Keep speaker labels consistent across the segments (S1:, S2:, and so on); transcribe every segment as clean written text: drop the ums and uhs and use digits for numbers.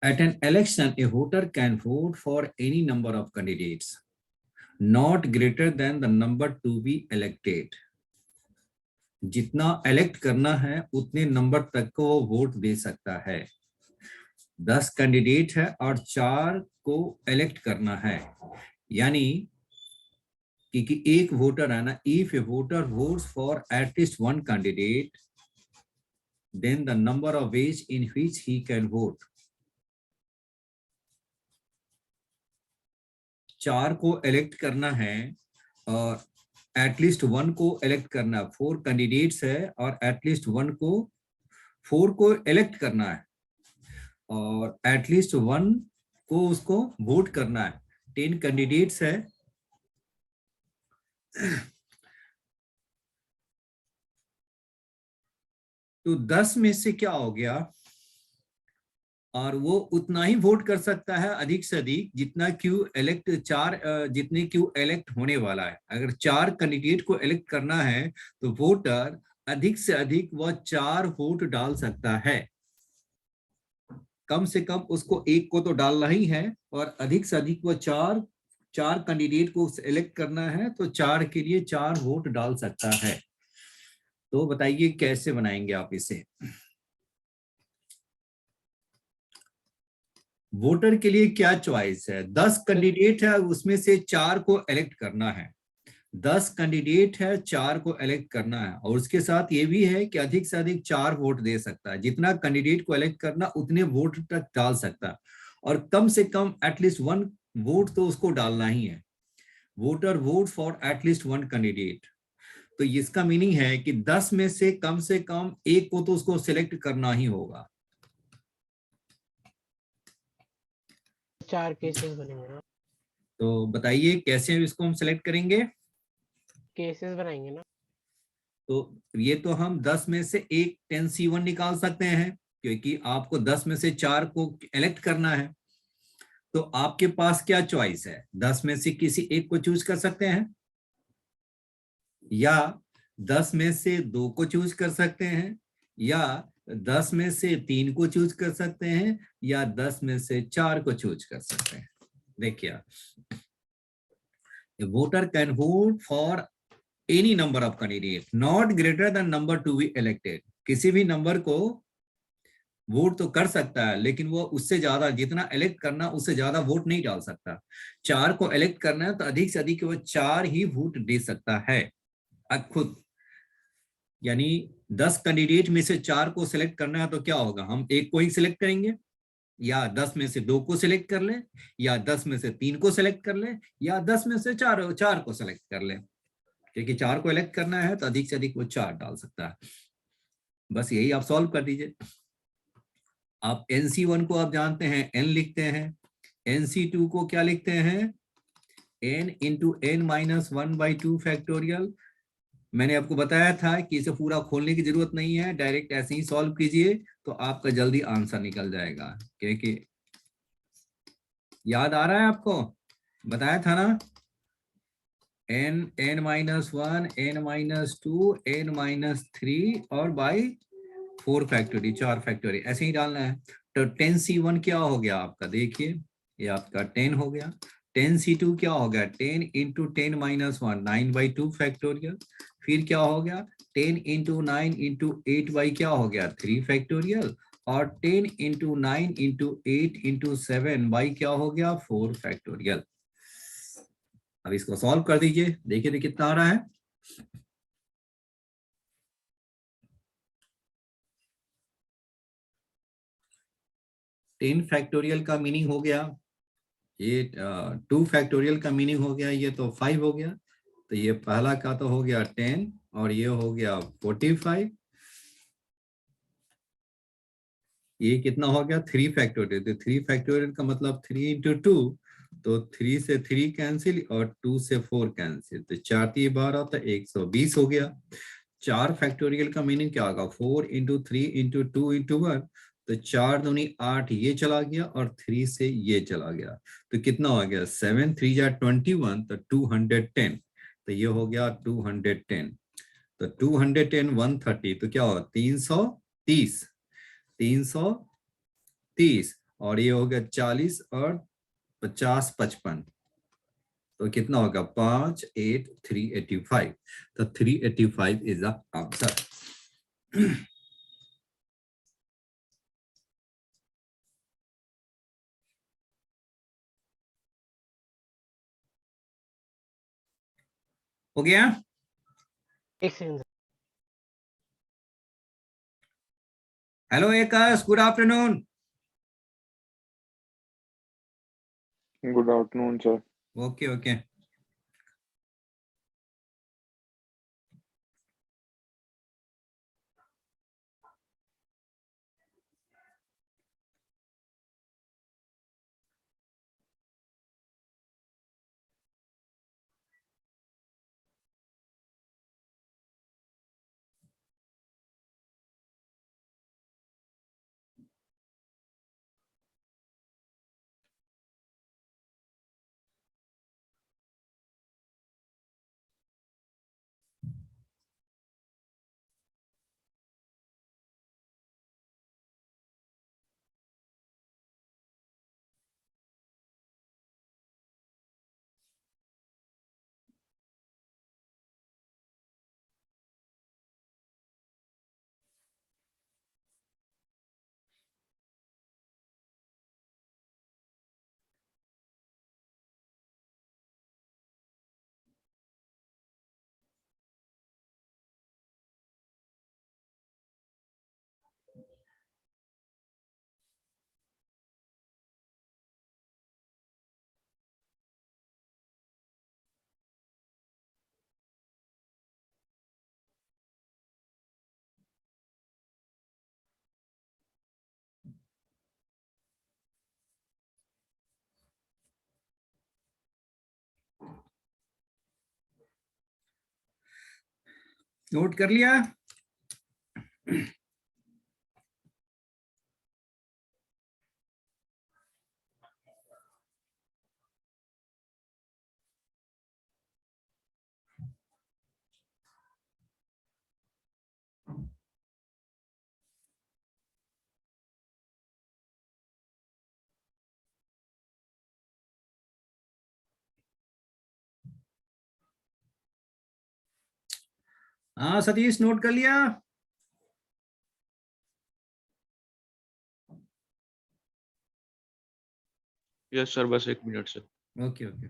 S1: At an election, a voter can vote for any number of candidates, not greater than the number to be elected. जितना elect करना है उतने number तक को वो vote दे सकता है। 10 कैंडिडेट है और 4 को इलेक्ट करना है, यानी कि एक वोटर है ना, if a voter votes for at least one candidate then the number of ways in which he can vote. 4 को इलेक्ट करना है और एटलीस्ट 1 को इलेक्ट करना है। 4 कैंडिडेट्स है और एटलीस्ट 1 को 4 को इलेक्ट करना है और एटलीस्ट 1 को उसको वोट करना है। 10 कैंडिडेट्स है तो 10 में से क्या हो गया, और वो उतना ही वोट कर सकता है अधिक से अधिक जितना क्यू इलेक्ट 4 जितने क्यू इलेक्ट होने वाला है। अगर 4 कैंडिडेट को इलेक्ट करना है तो वोटर अधिक से अधिक वह 4 वोट डाल सकता है। कम से कम उसको एक को तो डालना ही है और अधिक से अधिक वह 4 कैंडिडेट को इलेक्ट करना है तो 4 के लिए 4 वोट डाल सकता है। तो बताइए कैसे बनाएंगे आप इसे। वोटर के लिए क्या चॉइस है, 10 कैंडिडेट है उसमें से 4 को इलेक्ट करना है। 10 कैंडिडेट है, 4 को इलेक्ट करना है और उसके साथ ये भी है कि अधिक से अधिक 4 वोट दे सकता है। जितना कैंडिडेट को इलेक्ट करना उतने वोट तक डाल सकता है और कम से कम एटलीस्ट 1 वोट तो उसको डालना ही है। Voter vote for at least 1 candidate, तो इसका मीनिंग है कि 10 में से कम एक को तो उसको सिलेक्ट करना ही होगा।
S2: 4 केसेस बनेंगे ना,
S1: तो बताइए कैसे इसको हम सिलेक्ट करेंगे।
S2: केसेस बनाएंगे ना।
S1: तो ये तो हम 10 में से एक 10C1 निकाल सकते हैं क्योंकि आपको 10 में से 4 को इलेक्ट करना है। तो आपके पास क्या चॉइस है, 10 में से किसी एक को चूज कर सकते हैं या 10 में से 2 को चूज कर सकते हैं या 10 में से 3 को चूज कर सकते हैं या 10 में से 4 को चूज कर सकते हैं। देखिए, voter can vote for any number of candidate not greater than number to be elected. किसी भी नंबर को वोट तो कर सकता है लेकिन वो उससे ज्यादा जितना इलेक्ट करना उससे ज्यादा वोट नहीं डाल सकता। 4 को इलेक्ट करना है तो अधिक से अधिक वो 4 ही वोट दे सकता है खुद। यानी 10 कैंडिडेट में से 4 को सिलेक्ट करना है तो क्या होगा, हम एक को ही सिलेक्ट करेंगे या 10 में से 2 को सिलेक्ट कर ले या 10 में से 3 को सिलेक्ट कर ले या 10 में से 4 को सिलेक्ट कर ले। क्योंकि 4 को इलेक्ट करना है तो अधिक से अधिक वो 4 डाल सकता है। बस यही आप सॉल्व कर दीजिए। आप NC1 को आप जानते हैं n लिखते हैं, NC2 को क्या लिखते हैं n इंटू n-1/2 फैक्टोरियल। मैंने आपको बताया था कि इसे पूरा खोलने की जरूरत नहीं है, डायरेक्ट ऐसे ही सॉल्व कीजिए तो आपका जल्दी आंसर निकल जाएगा। क्योंकि याद आ रहा है आपको, बताया था ना, n-1 n-2 n-3 और बाई 4 फैक्टोरियल 4 फैक्टोरियल ऐसे ही डालना है। तो 10C1 क्या हो गया आपका, देखिए ये आपका 10 हो गया। 10C2 क्या हो गया, 10 इंटू 10-1 9/2 फैक्टोरियल। फिर क्या हो गया 10 इंटू 9 इंटू 8 क्या हो गया 3 फैक्टोरियल और 10 इंटू 9 इंटू 8 इंटू 7 क्या हो गया 4 फैक्टोरियल। अब इसको सॉल्व कर दीजिए, देखिए तो कितना आ रहा है। टेन फैक्टोरियल का मीनिंग हो गया ये, 2 फैक्टोरियल का मीनिंग हो गया ये तो 5 हो गया। तो ये पहला का तो हो गया 10 और ये हो गया 45। ये कितना हो गया 3 फैक्टोरियल। तो 3 फैक्टोरियल का मतलब 3 इंटू 2, तो 3 से 3 कैंसिल और 2 से 4 कैंसिल, तो 4×3=12 तो 120 हो गया। 4 फैक्टोरियल का मीनिंग क्या होगा 4 इंटू 3 इंटू 2 इंटू 1, तो 4 दूनी 8 ये चला गया और 3 से ये चला गया। तो कितना हो गया 7 3=21 तो 210। तो ये हो गया 210। तो 210 130 तो क्या होगा 330। और ये हो गया 40 और 50 55, तो कितना होगा 5 8 385, तो 385 इज द आंसर। हो गया।
S2: एक second.
S1: Hello Ekash, good afternoon.
S3: Good afternoon sir.
S1: Okay okay. Note कर लिया। हाँ सतीश, नोट कर लिया।
S4: यस सर, बस 1 मिनट से।
S1: Okay okay.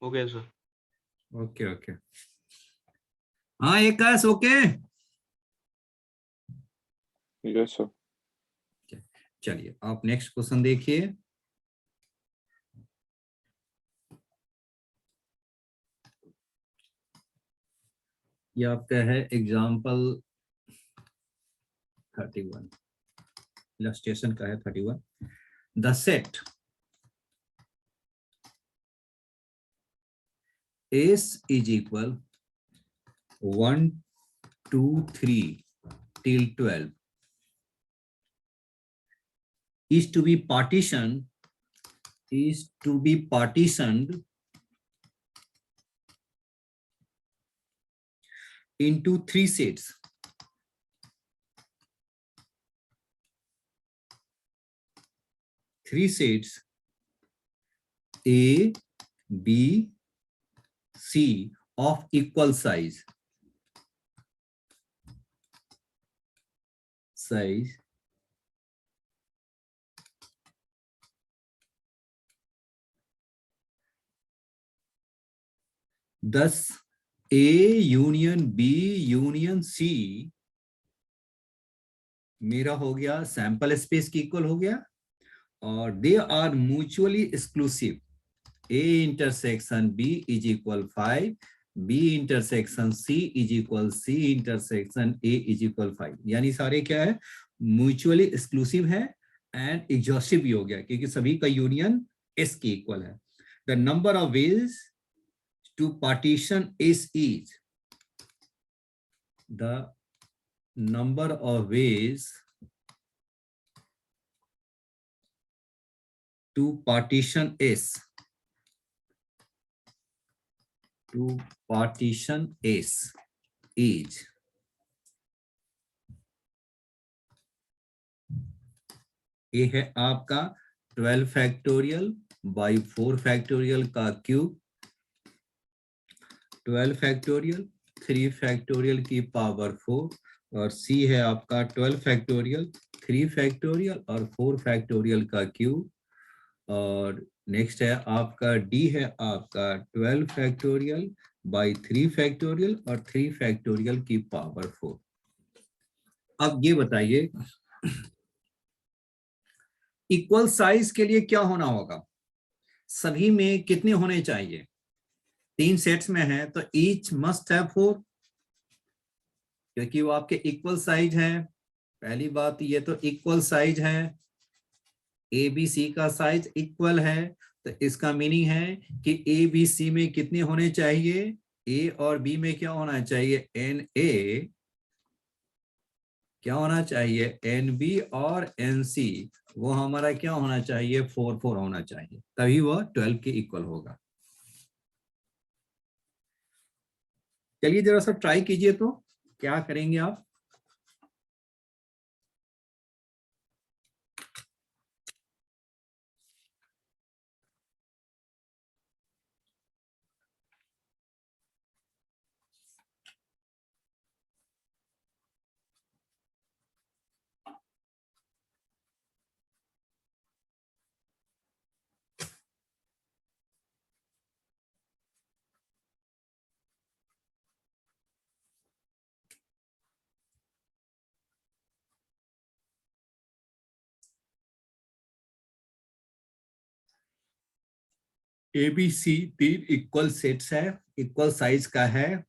S4: हो गया सर।
S1: Okay okay. हाँ एकाश, ओके।
S3: Yes sir.
S1: चलिए आप नेक्स्ट क्वेश्चन देखिए। ये आपका है एग्जाम्पल 31, इलस्ट्रेशन का है 31। The set S is equal 1 2 3 till 12 is to be partitioned into 3 sets. Three sets A, B, C of equal size. Thus, A union B union C मेरा हो गया सैंपल स्पेस की इक्वल हो गया, और they are mutually exclusive. A intersection B is equal 5, B intersection C is equal C intersection A is equal 5। यानी सारे क्या है, म्यूचुअली एक्सक्लूसिव है एंड एग्जॉस्टिव भी हो गया, क्योंकि सभी का यूनियन S के इक्वल है। The number of ways to partition S is the number of ways to partition S. To partition S is ये है आपका 12 फैक्टोरियल बाई 4 फैक्टोरियल का क्यूब, 12 फैक्टोरियल 3 फैक्टोरियल की पावर 4, और सी है आपका 12 फैक्टोरियल 3 फैक्टोरियल और 4 फैक्टोरियल का क्यूब, और नेक्स्ट है आपका डी है आपका 12 फैक्टोरियल बाई 3 फैक्टोरियल और 3 फैक्टोरियल की पावर 4। अब ये बताइए इक्वल साइज के लिए क्या होना होगा, सभी में कितने होने चाहिए, 3 सेट्स में है तो ईच मस्ट हैव 4, क्योंकि वो आपके इक्वल साइज है। पहली बात ये तो इक्वल साइज है, ए बी सी का साइज इक्वल है, तो इसका मीनिंग है कि ए बी सी में कितने होने चाहिए, ए और बी में क्या होना चाहिए, एन ए क्या होना चाहिए, एन बी और एन सी वो हमारा क्या होना चाहिए, 4 होना चाहिए, तभी वो 12 के इक्वल होगा। चलिए जरा सा ट्राई कीजिए, तो क्या करेंगे आप, A B C 3 equal sets है, इक्वल साइज का है,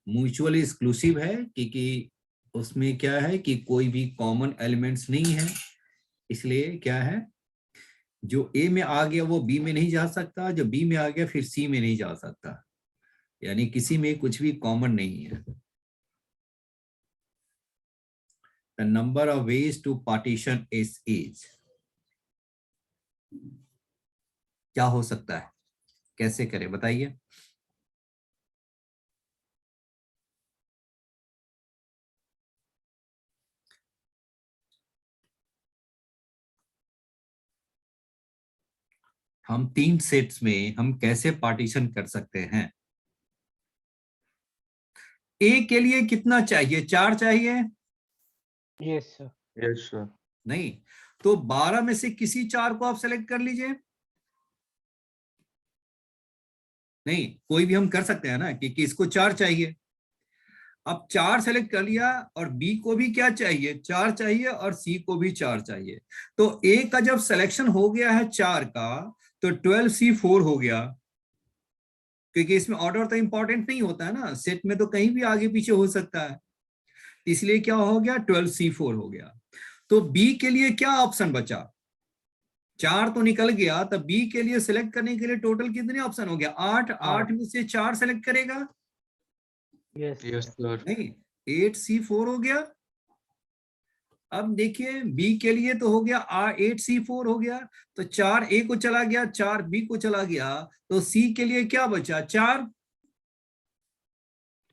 S1: म्यूचुअली एक्सक्लूसिव है, क्योंकि उसमें क्या है कि कोई भी कॉमन एलिमेंट्स नहीं है, इसलिए क्या है जो ए में आ गया वो बी में नहीं जा सकता, जो बी में आ गया फिर सी में नहीं जा सकता, यानी किसी में कुछ भी कॉमन नहीं है। The number of ways to partition S is, क्या हो सकता है, कैसे करें बताइए। हम 3 सेट्स में हम कैसे पार्टीशन कर सकते हैं। ए के लिए कितना चाहिए, 4 चाहिए,
S2: Yes, sir.
S3: Yes, sir.
S1: नहीं तो 12 में से किसी 4 को आप सेलेक्ट कर लीजिए, नहीं कोई भी हम कर सकते हैं ना, कि इसको 4 चाहिए, अब 4 सेलेक्ट कर लिया और बी को भी क्या चाहिए, 4 चाहिए, और सी को भी 4 चाहिए, तो ए का जब सिलेक्शन हो गया है 4 का तो 12C4 हो गया, क्योंकि इसमें ऑर्डर तो इंपॉर्टेंट नहीं होता है ना, सेट में तो कहीं भी आगे पीछे हो सकता है, इसलिए क्या हो गया 12C4 हो गया। तो बी के लिए क्या ऑप्शन बचा, 4 तो निकल गया, तब बी के लिए सिलेक्ट करने के लिए टोटल कितने ऑप्शन हो गया, 8 में से 4 सेलेक्ट करेगा,
S2: Yes,
S4: Yes, sir.
S1: नहीं 8C4 हो गया। अब देखिए बी के लिए तो हो गया 8C4 हो गया, तो 4 ए को चला गया, 4 बी को चला गया, तो सी के लिए क्या बचा 4,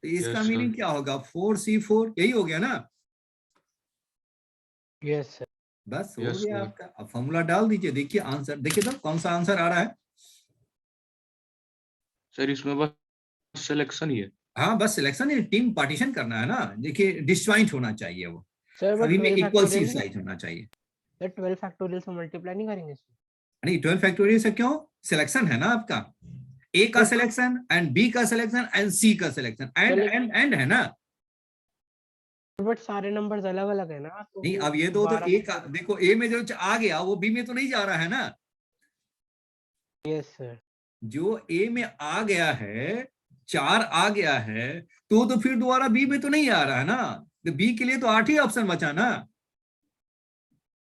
S1: तो इसका
S4: Yes,
S1: मीनिंग
S4: sir.
S1: क्या होगा 4C4, यही हो गया ना,
S2: yes, sir.
S1: बस हो
S4: Yes,
S1: गया
S4: sir.
S1: आपका। अब फॉर्मूला डाल दीजिए, देखिए आंसर, देखिए तो कौन सा आंसर आ रहा है,
S4: सर इसमें बस सिलेक्शन ही है।
S1: हाँ बस सिलेक्शन, टीम पार्टीशन करना है ना, देखिए डिस्जॉइंट होना चाहिए, वो
S2: Sir, but
S1: सभी में
S2: 12
S1: इक्वल सी
S2: factorial
S1: साइज होना चाहिए।
S2: sir, 12 factorial से मल्टीप्लाई नहीं करेंगे sir?
S1: नहीं 12 फैक्टोरियल से क्यों, सिलेक्शन है ना आपका, ए का
S2: तो-
S1: सिलेक्शन एंड बी का सिलेक्शन एंड सी का सिलेक्शन, एंड है ना,
S2: बट सारे नंबर्स अलग अलग है ना, तो
S1: नहीं
S2: वो
S1: अब ये तो
S2: 12
S1: ए का देखो, ए में जो आ गया वो बी में तो नहीं जा रहा है ना,
S2: yes sir.
S1: जो ए में आ गया है 4 आ गया है, तो फिर दोबारा बी में तो नहीं आ रहा है ना, तो बी के लिए तो 8 ही ऑप्शन बचा ना,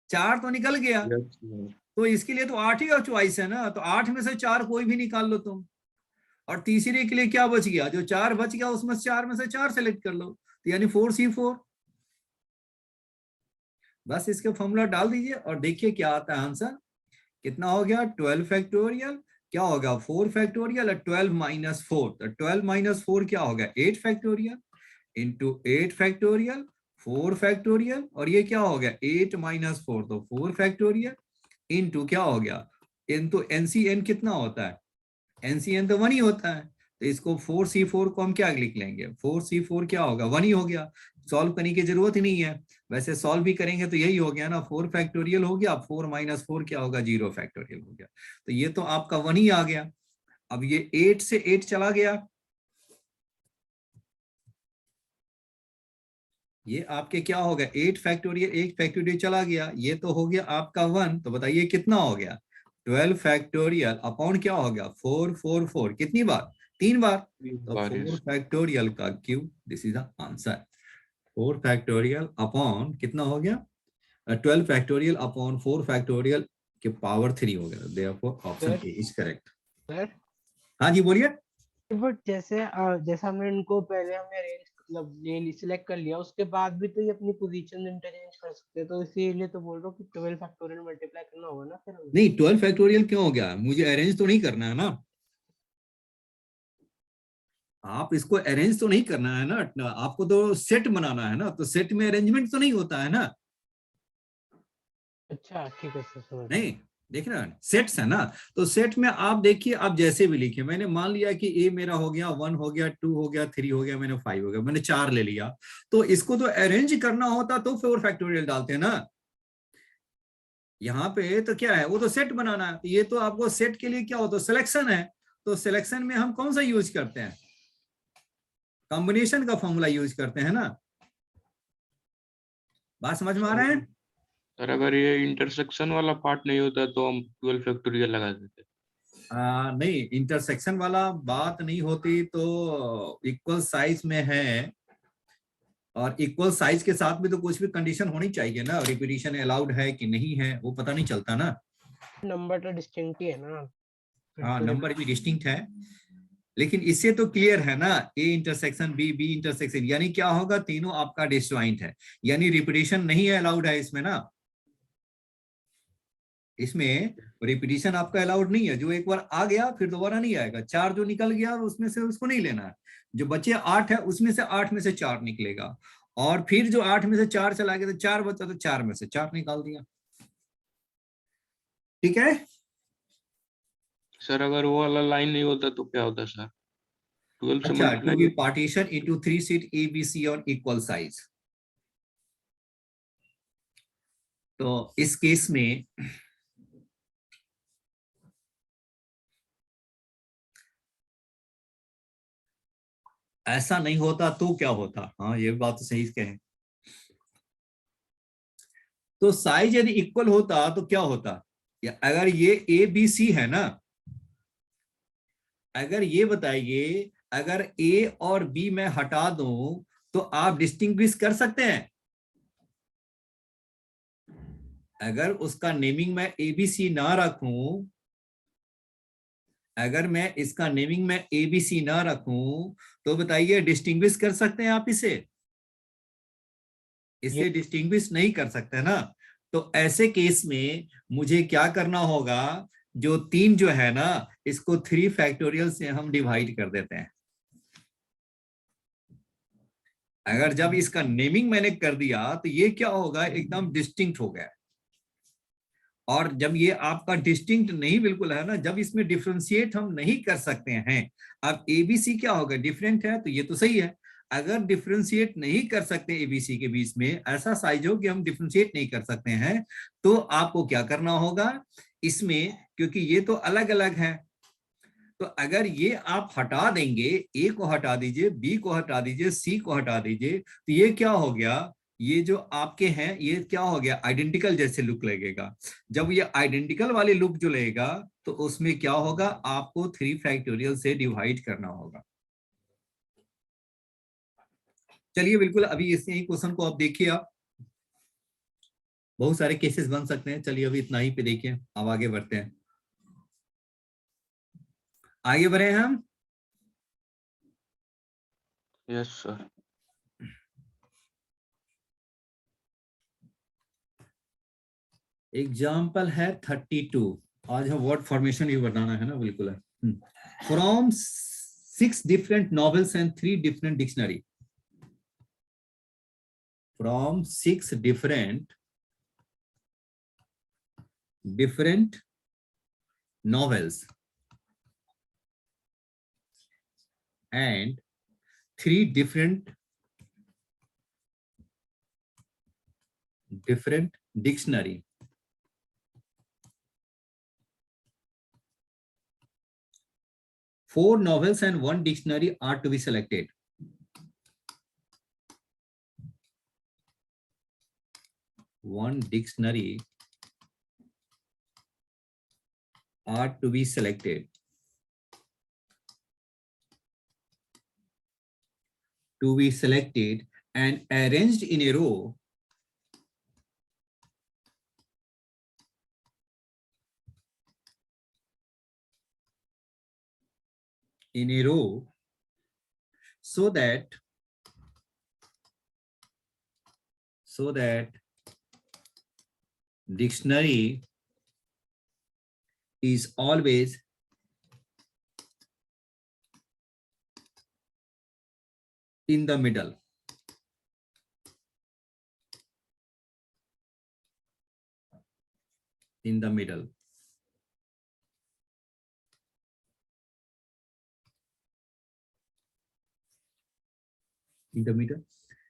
S1: 4 तो निकल गया,
S3: Yes, sir.
S1: तो इसके लिए तो 8 ही चॉइस है ना, तो 8 में से 4 कोई भी निकाल लो तुम, और तीसरे के लिए क्या बच गया, जो 4 बच गया उसमें 4 में से 4 सेलेक्ट कर लो, तो यानी 4C4, बस इसके फॉर्मूला डाल दीजिए और देखिए क्या आता है आंसर। कितना हो गया 12 फैक्टोरियल, क्या होगा 4 फैक्टोरियल और 12 माइनस 4, तो 12 माइनस 4 क्या होगा 8 फैक्टोरियल इंटू 8 फैक्टोरियल 4 फैक्टोरियल, और ये क्या हो गया 8 माइनस 4 तो 4 फैक्टोरियल इंटू क्या हो गया इंटू एनसीएन कितना होता है, एनसीएन तो 1 ही होता है, तो इसको 4c4 को हम क्या लिख लेंगे 4c4 क्या होगा 1 ही हो गया, सॉल्व करने की जरूरत ही नहीं है। वैसे सॉल्व भी करेंगे तो यही हो गया ना 4 फैक्टोरियल हो गया, 4 माइनस 4 क्या होगा 0 फैक्टोरियल हो गया, तो ये तो आपका 1 ही आ गया। अब ये 8 से 8 चला गया, ये आपके क्या हो गया 8 फैक्टोरियल, 1 फैक्टोरियल चला गया, ये तो हो गया आपका 1, तो बताइए कितना हो गया 12 फैक्टोरियल अपॉन क्या हो गया 444 कितनी बार 3 बार, तो 4 फैक्टोरियल का cube, this is the answer. 4 factorial upon कितना हो गया 12 फैक्टोरियल अपॉन 4 फैक्टोरियल के पावर 3 हो गया, therefore option A is correct.
S2: Sir
S1: हाँ जी बोलिए।
S2: बट जैसे जैसे हमने इनको पहले हमने रेंज मतलब ये सिलेक्ट कर लिया, उसके बाद भी तो ये अपनी पोजीशन इंटरचेंज कर सकते हैं, तो इसीलिए तो बोल रहा हूँ कि 12 फैक्टोरियल मल्टीप्लाई करना होगा ना फिर हमें।
S1: नहीं 12 फैक्टोरियल क्यों हो गया, मुझे अरेंज तो नहीं करना है ना, आप इसको अरेंज तो नहीं करना है ना, आपको तो सेट बनाना है ना, तो सेट में अरेंजमेंट तो नहीं होता है ना।
S2: अच्छा ठीक है सर, समझ गया।
S1: नहीं देख रहे हैं सेट्स है ना, तो सेट में आप देखिए आप जैसे भी लिखिए, मैंने मान लिया कि ए मेरा हो गया 1 हो गया 2 हो गया 3 हो गया मैंने 5 हो गया, मैंने 4 ले लिया, तो इसको तो अरेंज करना होता तो 4 फैक्टोरियल डालते हैं ना। यहाँ पे तो क्या है वो तो सेट बनाना है, ये तो आपको सेट के लिए क्या होता है सिलेक्शन है, तो सिलेक्शन में हम कौन सा यूज करते हैं कॉम्बिनेशन का फॉर्मूला यूज करते हैं ना। बात समझ में आ रहा है।
S4: सर अगर ये इंटरसेक्शन वाला पार्ट नहीं होता तो हम 12 फैक्टोरियल लगा देते।
S1: नहीं इंटरसेक्शन वाला बात नहीं होती तो इक्वल साइज में है, और इक्वल साइज के साथ भी तो कुछ भी कंडीशन होनी चाहिए ना, रिपीटिशन अलाउड है कि नहीं है वो पता नहीं चलता ना।
S2: नंबर तो डिस्टिंक्ट ही है ना, फिर
S1: हाँ
S2: तो
S1: नंबर भी डिस्टिंक्ट है, लेकिन इससे तो क्लियर है ना A intersection B B intersection, यानी क्या होगा तीनों आपका डिस्जॉइंट है, यानी रिपीटिशन नहीं है अलाउड है इसमें ना, इसमें रिपीटिशन आपका अलाउड नहीं है, जो एक बार आ गया फिर दोबारा नहीं आएगा, 4 जो निकल गया उसमें से उसको नहीं लेना है, जो बचे 8 है उसमें से 8 में से 4 निकलेगा, और फिर जो 8 में से 4 चला गया तो 4 बचा तो 4 में से 4 निकाल दिया, ठीक है।
S4: सर अगर वो वाला लाइन नहीं होता तो क्या होता सर 12 से
S1: अच्छा टू
S4: मल्टीप्लाई
S1: बी
S4: होता।
S1: Partition into 3 sheet A B C on equal size, तो इस केस में ऐसा नहीं होता तो क्या होता, हाँ ये बात तो सही कहें, तो साइज यदि इक्वल होता तो क्या होता, या अगर ये ए बी सी है ना, अगर ये बताइए अगर ए और बी मैं हटा दूं तो आप डिस्टिंग्विश कर सकते हैं, अगर उसका नेमिंग मैं एबीसी ना रखूं, अगर मैं इसका नेमिंग में एबीसी ना रखूं तो बताइए डिस्टिंग्विश कर सकते हैं आप इसे,
S2: ये
S1: इससे डिस्टिंग्विश नहीं कर सकते ना, तो ऐसे केस में मुझे क्या करना होगा, जो 3 जो है ना इसको 3 फैक्टोरियल से हम डिवाइड कर देते हैं, अगर जब इसका नेमिंग मैंने कर दिया तो ये क्या होगा एकदम डिस्टिंक्ट हो गया, और जब ये आपका डिस्टिंक्ट नहीं बिल्कुल है ना, जब इसमें डिफ्रेंशिएट हम नहीं कर सकते हैं, अब एबीसी क्या होगा डिफरेंट है तो ये तो सही है, अगर डिफ्रेंशिएट नहीं कर सकते एबीसी के बीच में ऐसा साइज हो कि हम डिफ्रेंशिएट नहीं कर सकते हैं, तो आपको क्या करना होगा इसमें, क्योंकि ये तो अलग अलग है, तो अगर ये आप हटा देंगे, ए को हटा दीजिए बी को हटा दीजिए सी को हटा दीजिए, तो ये क्या हो गया, ये जो आपके हैं ये क्या हो गया आइडेंटिकल जैसे लुक लगेगा, जब ये आइडेंटिकल वाले लुक जो लगेगा तो उसमें क्या होगा आपको 3 फैक्टोरियल से डिवाइड करना होगा। चलिए बिल्कुल अभी इस क्वेश्चन को आप देखिए, आप बहुत सारे केसेस बन सकते हैं, चलिए अभी इतना ही पे देखिए, अब आगे बढ़ते हैं, आगे बढ़े हम।
S4: Yes sir.
S1: एग्जाम्पल है 32। आज हम वर्ड फॉर्मेशन भी बनाना है ना, बिल्कुल है। From 6 different novels and 3 different dictionary. From 6 different novels and 3 different dictionary. Four novels and 1 dictionary are to be selected. One dictionary are to be selected. To be selected and arranged in a row so that dictionary is always in the middle. In the middle. In the middle.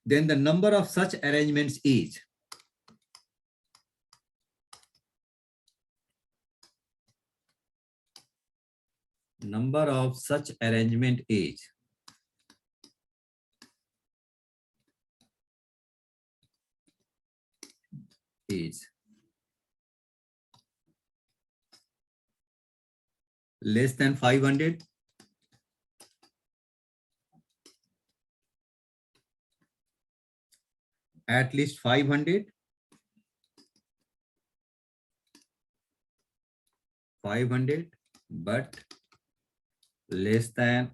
S1: Then the number of such arrangements is number of such arrangement is less than 500, at least 500, 500, but less than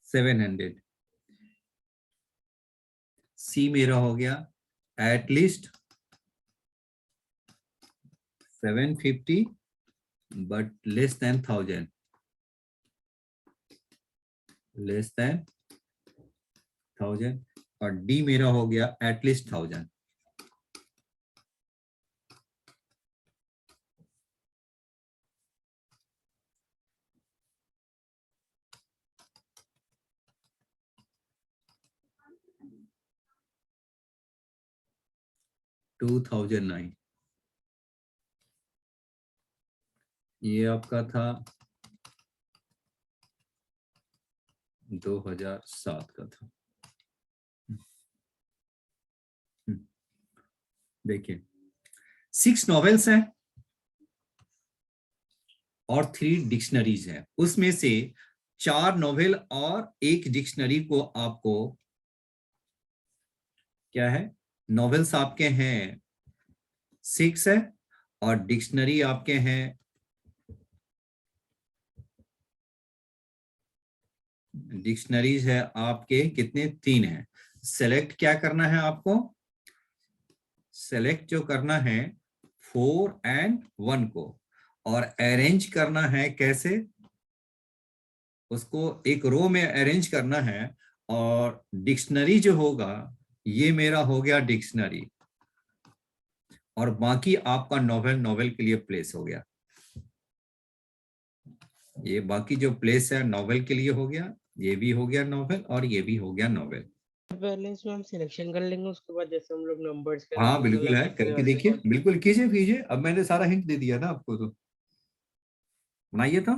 S1: 700. C मेरा हो गया at least 750, but less than 1000. Less than 1000. और D मेरा हो गया at least 1000. (2009) ये आपका था 2007 का था। देखिए 6 नॉवेल्स हैं और 3 डिक्शनरीज हैं। उसमें से 4 नॉवेल और 1 डिक्शनरी को आपको क्या है, नॉवेल्स आपके हैं 6 है और डिक्शनरी आपके हैं डिक्शनरीज है आपके कितने, 3 हैं। सेलेक्ट क्या करना है आपको, सेलेक्ट जो करना है 4 and 1 को, और अरेंज करना है कैसे, उसको एक रो में अरेंज करना है। और डिक्शनरी जो होगा ये मेरा हो गया डिक्शनरी, और बाकी आपका नॉवेल के लिए प्लेस हो गया। ये बाकी जो प्लेस है नॉवेल के लिए हो गया, ये भी हो गया नॉवेल और ये भी हो गया नॉवेल।
S2: पहले इसमें हम सिलेक्शन कर लेंगे, उसके बाद जैसे हम लोग नंबर्स के
S1: हाँ बिल्कुल है, करके देखिए, बिल्कुल कीजिए। अब मैंने सारा हिंट दे दिया ना आपको, तो बनाइए तो।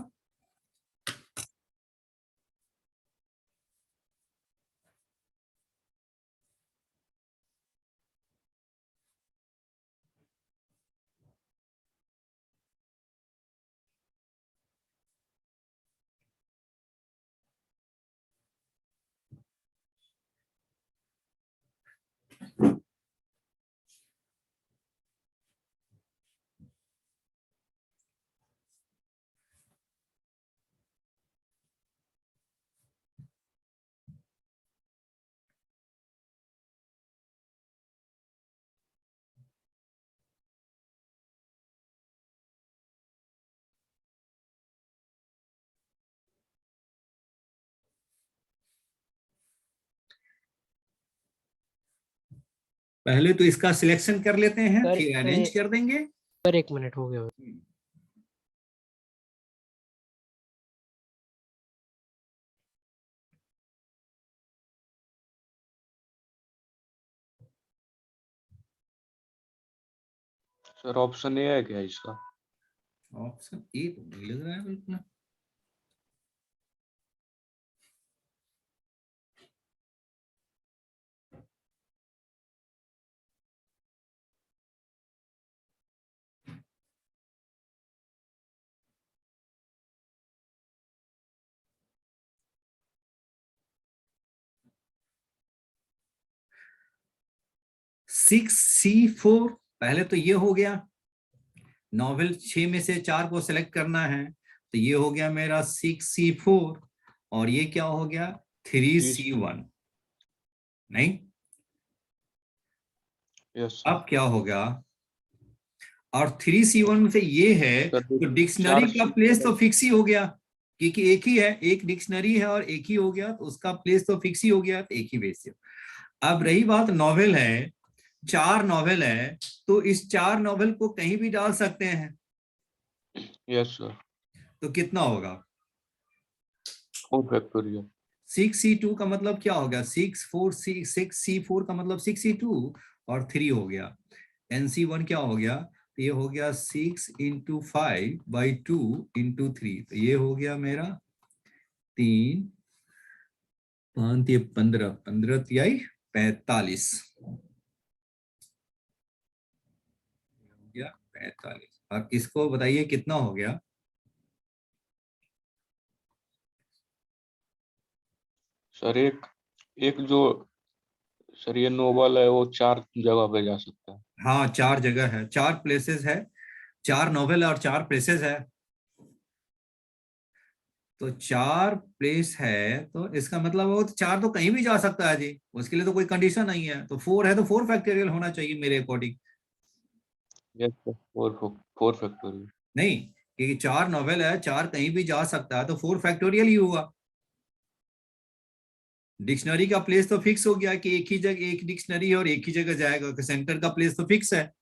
S1: पहले तो इसका सिलेक्शन कर लेते हैं,
S2: सर,
S1: फिर अरेंज कर देंगे।
S2: सर 1 मिनट हो गया।
S4: सर ऑप्शन ए है क्या इसका?
S1: ऑप्शन ए तो नहीं लग रहा है बिल्कुल। सिक्स सी फोर, पहले तो ये हो गया, नॉवेल 6 में से 4 को सिलेक्ट करना है, तो ये हो गया मेरा 6C4, और ये क्या हो गया 3C1, नहीं?
S4: यस
S1: अब क्या होगा, और 3C1 में से ये है,
S4: सर,
S1: तो डिक्शनरी का प्लेस तो फिक्स ही हो गया, क्योंकि एक ही है, एक डिक्शनरी है और एक ही हो गया, तो उसका प्लेस तो फिक्स ही हो गया, तो एक ही बेस है। अब रही बात नॉवेल है, 4 नॉवेल है, तो इस 4 नॉवेल को कहीं भी डाल सकते हैं,
S4: यस सर,
S1: तो कितना होगा
S4: 4 फैक्टोरियल।
S1: 6C2 का मतलब क्या होगा, 6C4 का मतलब 6C2 और 3 हो गया, NC1 क्या हो गया, तो ये हो गया 6 × 5/2 × 3, तो ये हो गया मेरा 3 5 15 15 तिहाई 45 हो गया 45। अब इसको बताइए कितना हो गया,
S4: सर एक जो सर ये नोबल है वो 4 जगह पे जा सकता है।
S1: हाँ 4 जगह है, 4 प्लेसेस है, 4 नॉवेल और 4 प्लेसेस है, तो 4 प्लेस है, तो इसका मतलब वो 4 तो कहीं भी जा सकता है जी, उसके लिए तो कोई कंडीशन नहीं है, तो 4 है तो 4 फैक्टोरियल होना चाहिए मेरे अकॉर्डिंग,
S4: यस सर, 4 फैक्टोरियल।
S1: नहीं, क्योंकि 4 नॉवेल है, 4 कहीं भी जा सकता है, तो 4 फैक्टोरियल ही हुआ। डिक्शनरी का प्लेस तो फिक्स हो गया कि एक ही जगह, एक डिक्शनरी है और एक ही जगह जाएगा, सेंटर का प्लेस तो फिक्स है,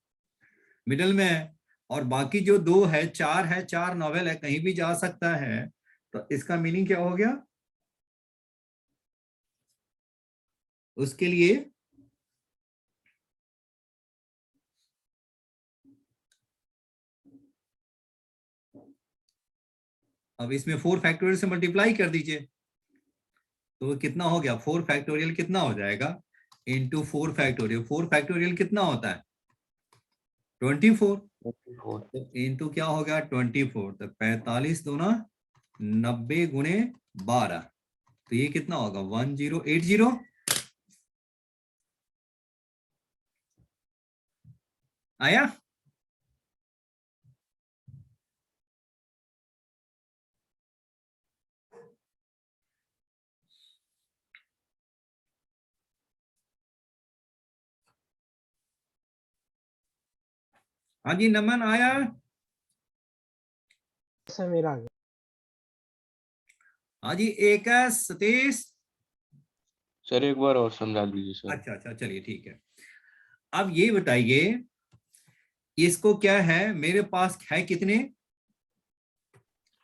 S1: मिडल में है, और बाकी जो 2 है 4 है, 4 नॉवेल है, कहीं भी जा सकता है, तो इसका मीनिंग क्या हो गया, उसके लिए अब इसमें 4 फैक्टोरियल से मल्टीप्लाई कर दीजिए, तो कितना हो गया, 4 फैक्टोरियल कितना हो जाएगा इंटू 4 फैक्टोरियल, 4 फैक्टोरियल कितना होता है 24, तो इंटू क्या हो गया 24, तो 45 दूना 90 गुणे 12, तो ये कितना होगा 1080, आया? हाँ जी नमन आया?
S2: सर मेरा आ गया।
S1: हाँ जी एकाश सतीश,
S4: सर एक बार और समझा दीजिए सर।
S1: अच्छा अच्छा चलिए ठीक है। अब ये बताइए इसको क्या है, मेरे पास है कितने,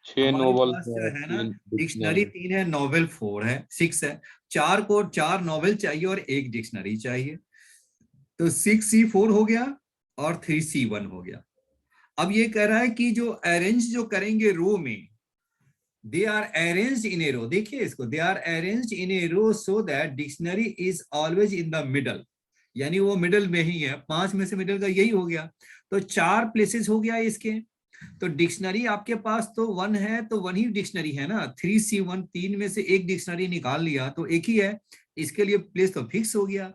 S4: 6
S1: हमारे
S4: नोबल
S1: पास जो
S4: है,
S1: है ना
S4: 3
S1: डिक्शनरी
S4: डिक्शनरी।
S1: 3 है, नॉवेल 4 है, 6 है, 4 को 4 नॉवेल चाहिए और 1 डिक्शनरी चाहिए, तो 6C4 हो गया और 3C1 हो गया। अब ये कह रहा है कि जो अरेंज जो करेंगे रो में, दे are arranged in a row, देखिए इसको, they are arranged in a row so that dictionary is always in the middle, यानी वो मिडल में ही है, 5 में से मिडल का यही हो गया, तो 4 प्लेसेस हो गया इसके, तो डिक्शनरी आपके पास तो 1 है, तो 1 ही डिक्शनरी है ना, 3C1, 3 में से 1 डिक्शनरी निकाल लिया तो एक ही है, इसके लिए प्लेस तो फिक्स हो गया,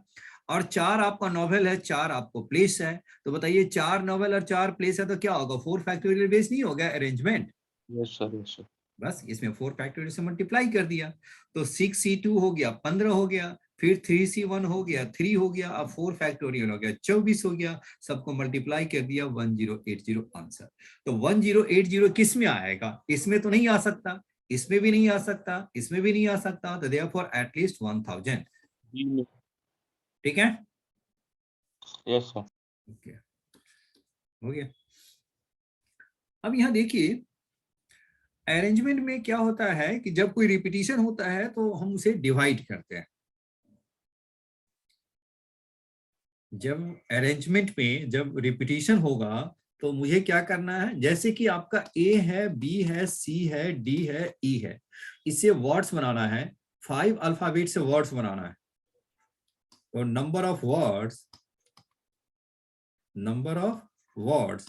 S1: और 4 आपका नॉवेल है, 4 आपको प्लेस है, तो बताइए 4 नॉवेल और 4 प्लेस है तो क्या होगा, 4 फैक्टोरियल बेस नहीं होगा arrangement,
S4: yes sir, yes sir.
S1: बस इसमें 4 फैक्टोरियल से मल्टीप्लाई कर दिया, तो 6C2 हो गया 15 हो गया, फिर 3C1 हो गया 3 हो गया, अब 4 फैक्टोरियल हो गया 24 हो गया, सबको मल्टीप्लाई कर दिया 1080 आंसर। तो 1080 किस में आएगा, इसमें तो नहीं आ सकता, इसमें भी नहीं आ सकता, इसमें भी नहीं आ सकता, तो देयरफॉर एटलीस्ट 1000,
S4: जी में।
S1: ठीक है?
S4: Yes sir.
S1: ओके, हो गया। अब यहाँ देखिए अरेंजमेंट में क्या होता है कि जब कोई रिपीटिशन होता है तो हम उसे डिवाइड करते हैं। जब अरेंजमेंट में जब रिपीटिशन होगा तो मुझे क्या करना है, जैसे कि आपका ए है, बी है, सी है, डी है, ई है, इससे वर्ड्स बनाना है, 5 अल्फाबेट से वर्ड्स बनाना है। तो number of words,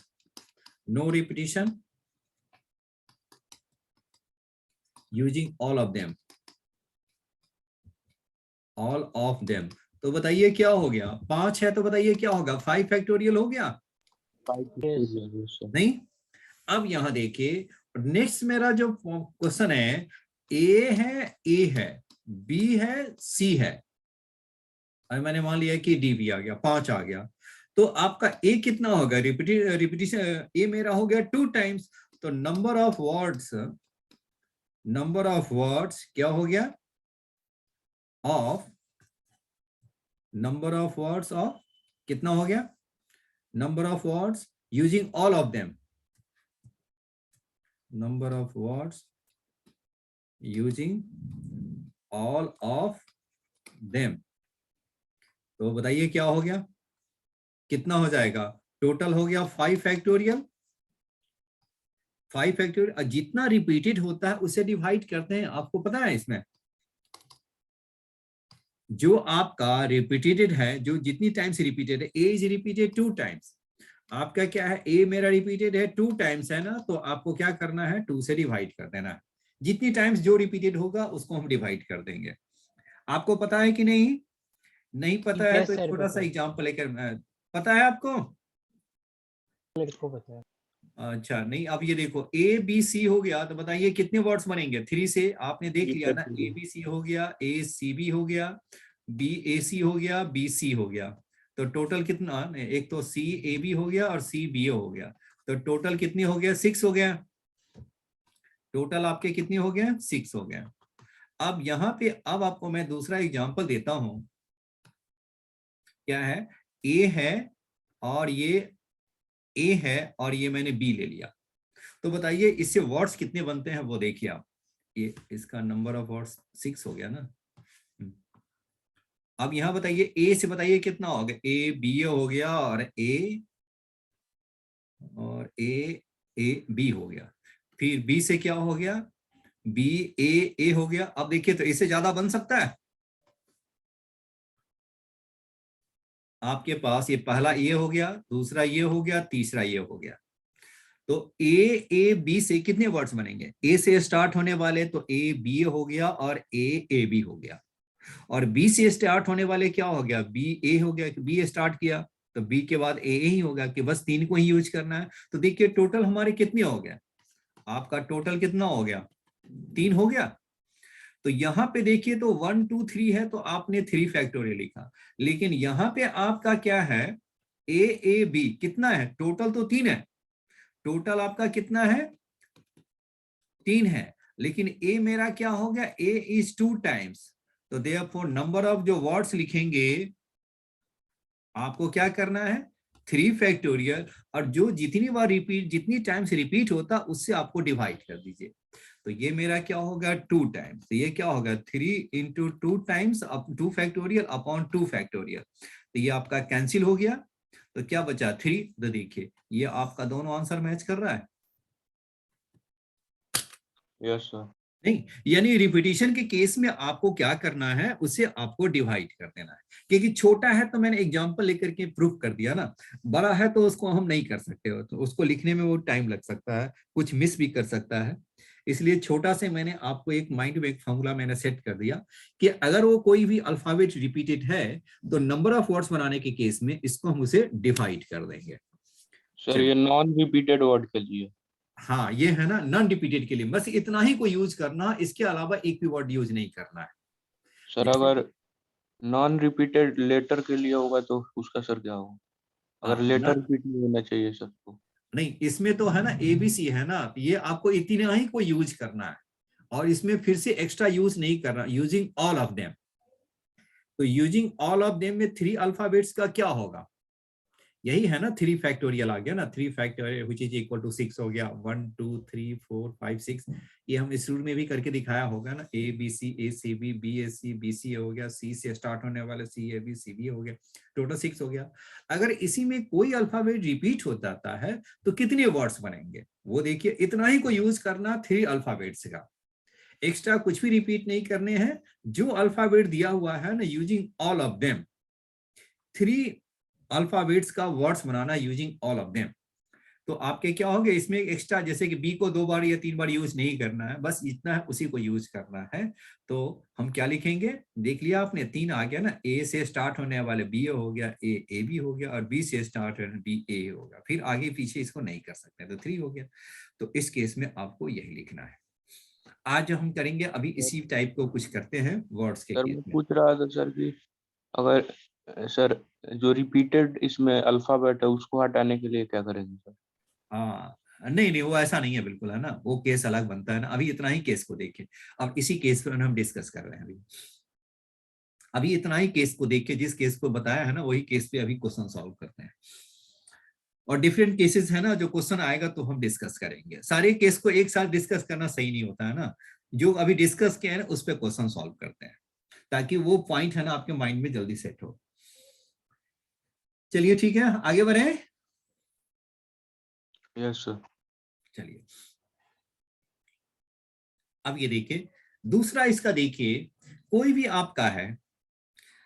S1: no repetition, using all of them. तो बताइए क्या हो गया, 5 है तो बताइए क्या होगा, 5 फैक्टोरियल हो गया? नहीं। अब यहां देखिए नेक्स्ट मेरा जो क्वेश्चन है, ए है, बी है, सी है, और मैंने मान लिया कि डी भी आ गया, 5 आ गया। तो आपका ए कितना होगा, रिपीटिशन ए मेरा हो गया 2 टाइम्स। तो नंबर ऑफ वर्ड्स क्या हो गया, of number of words of कितना हो गया, number of words using all of them, number of words using all of them. तो बताइए क्या हो गया, कितना हो जाएगा, टोटल हो गया 5 फैक्टोरियल। 5 फैक्टोरियल जितना रिपीटेड होता है उसे डिवाइड करते हैं, आपको पता है इसमें जो आपका रिपीटेड है, जो जितनी टाइम्स रिपीटेड है, ए इज रिपीटेड 2 टाइम्स, आपका क्या है, ए मेरा रिपीटेड है 2 टाइम्स है ना, तो आपको क्या करना है, 2 से डिवाइड कर देना है। जितनी टाइम्स जो रिपीटेड होगा उसको हम डिवाइड कर देंगे। आपको पता है कि नहीं? नहीं पता है
S2: यस
S1: तो एक
S2: सर,
S1: छोटा सा
S2: पता है,
S1: एग्जांपल लेकर, पता है आपको?
S2: मेरे को पता है।
S1: अच्छा नहीं, अब ये देखो ए बी सी हो गया, तो बताइए कितने वर्ड्स बनेंगे 3 से? आपने देख लिया ना, ए बी सी हो गया, ए सी बी हो गया, बी ए सी हो गया, बी सी हो गया। तो टोटल कितना, एक तो सी ए बी हो गया और सी बी हो गया, तो टोटल कितने हो गया, 6 हो गया। टोटल आपके कितने हो गया, 6 हो गया। अब यहाँ पे अब आपको मैं दूसरा एग्जांपल देता हूं, क्या है, ए है और ये मैंने बी ले लिया। तो बताइए इससे वर्ड्स कितने बनते हैं वो देखिए आप, ये इसका नंबर ऑफ वर्ड्स 6 हो गया ना। अब यहां बताइए ए से बताइए कितना हो गया, ए बी हो गया और ए बी हो गया। फिर बी से क्या हो गया, बी ए हो गया। अब देखिए तो इससे ज्यादा बन सकता है आपके पास, ये पहला ये हो गया, दूसरा ये हो गया, तीसरा ये हो गया। तो ए बी से कितने वर्ड्स बनेंगे, ए से स्टार्ट होने वाले तो ए बी हो गया और ए बी हो गया, और बी से स्टार्ट होने वाले क्या हो गया, बी ए हो गया, बी स्टार्ट किया तो बी के बाद ए ही होगा, कि बस 3 को ही यूज करना है। तो देखिए टोटल हमारे कितने हो गया, आपका टोटल कितना हो गया, 3 हो गया। तो यहाँ पे देखिए तो 1 2 3 है तो आपने 3 फैक्टोरियल लिखा, लेकिन यहाँ पे आपका क्या है, ए बी कितना है, टोटल तो 3 है, टोटल आपका कितना है, 3 है, लेकिन ए मेरा क्या हो गया, ए इज 2 टाइम्स। तो देयरफॉर नंबर ऑफ जो वर्ड्स लिखेंगे आपको क्या करना है, 3 फैक्टोरियल, और जो जितनी बार रिपीट, जितनी टाइम्स रिपीट होता उससे आपको डिवाइड कर दीजिए। तो ये मेरा क्या होगा, 2 टाइम्स, तो ये क्या होगा 3 into 2 times 2 factorial upon 2 factorial. तो ये आपका कैंसिल हो गया, तो क्या बचा 3। तो देखिए ये आपका दोनों आंसर मैच कर रहा है।
S4: Yes sir.
S1: नहीं, यानी रिपीटिशन के केस में आपको क्या करना है, उसे आपको डिवाइड कर देना है, क्योंकि छोटा है तो मैंने एग्जांपल लेकर के प्रूफ कर दिया ना, बड़ा है तो उसको हम नहीं कर सकते हो, तो उसको लिखने में वो टाइम लग सकता है, कुछ मिस भी कर सकता है। इसलिए छोटा से मैंने आपको एक माइंड में एक फॉर्मूला मैंने सेट कर दिया कि अगर वो कोई भी अल्फाबेट रिपीटेड है तो नंबर ऑफ वर्ड्स बनाने के केस में इसको हम उसे डिवाइड कर देंगे।
S4: सर ये नॉन रिपीटेड वर्ड के लिए,
S1: हाँ ये है ना नॉन रिपीटेड के लिए, बस इतना ही को यूज करना, इसके अलावा एक भी वर्ड यूज नहीं करना है।
S4: सर अगर नॉन रिपीटेड लेटर के लिए होगा तो उसका सर क्या होगा, अगर लेटर रिपीट नहीं होना चाहिए सबको?
S1: नहीं, इसमें तो है ना एबीसी है ना, ये आपको इतना ही को यूज करना है, और इसमें फिर से एक्स्ट्रा यूज नहीं करना, यूजिंग ऑल ऑफ देम। तो यूजिंग ऑल ऑफ देम में 3 अल्फाबेट्स का क्या होगा, यही है ना, 3 फैक्टोरियल आ गया ना, 3 factorial which is equal to 6 हो गया, 1 2 3 4 5 6। ये हम इस रूल में भी करके दिखाया होगा ना, A B C A C B B A C B C हो गया, सी से स्टार्ट होने वाले सी ए बी सी बी हो गया, टोटल 6 हो गया। अगर इसी में कोई अल्फाबेट रिपीट हो जाता है तो कितने वर्ड्स बनेंगे, वो देखिए, इतना ही को यूज करना 3 अल्फाबेट्स का, एक्स्ट्रा कुछ भी रिपीट नहीं करने हैं। जो अल्फाबेट दिया हुआ है ना, using all of them, 3 alphabets का वर्ड्स बनाना यूजिंग ऑल ऑफ देम। तो आपके क्या होंगे इसमें एक्स्ट्रा, जैसे कि बी को 2 बार या 3 बार यूज नहीं करना है, बस इतना है, उसी को यूज करना है। तो हम क्या लिखेंगे, देख लिया आपने, 3 आ गया ना, ए से स्टार्ट होने वाले बी हो गया, ए बी हो गया, और बी से स्टार्ट होने बी ए होगा, फिर आगे पीछे इसको नहीं कर सकते, तो 3 हो गया। तो इस केस में आपको यही लिखना है। आज हम करेंगे अभी इसी टाइप को कुछ करते हैं वर्ड्स के
S4: सर
S1: केस
S4: मैं
S1: में।
S4: पूछ रहा था सर कि अगर सर जो रिपीटेड इसमें अल्फाबेट है उसको हटाने के लिए क्या करेंगे सर?
S1: हाँ, नहीं नहीं, वो ऐसा नहीं है बिल्कुल, है ना, वो केस अलग बनता है ना। अभी इतना ही केस को देखें, अब इसी केस पर हम डिस्कस कर रहे हैं अभी इतना ही केस को देख के, जिस केस को बताया है ना, वही केस पे अभी क्वेश्चन सॉल्व करते हैं। और डिफरेंट केसेस है ना, जो क्वेश्चन आएगा तो हम डिस्कस करेंगे। सारे केस को एक साथ डिस्कस करना सही नहीं होता है ना, जो अभी डिस्कस किया है ना उस पर क्वेश्चन सॉल्व करते हैं, ताकि वो पॉइंट है ना आपके माइंड में जल्दी सेट हो। चलिए ठीक है, आगे बढ़े।
S4: Yes sir.
S1: चलिए, अब ये देखिए, दूसरा इसका देखिए, कोई भी आपका है,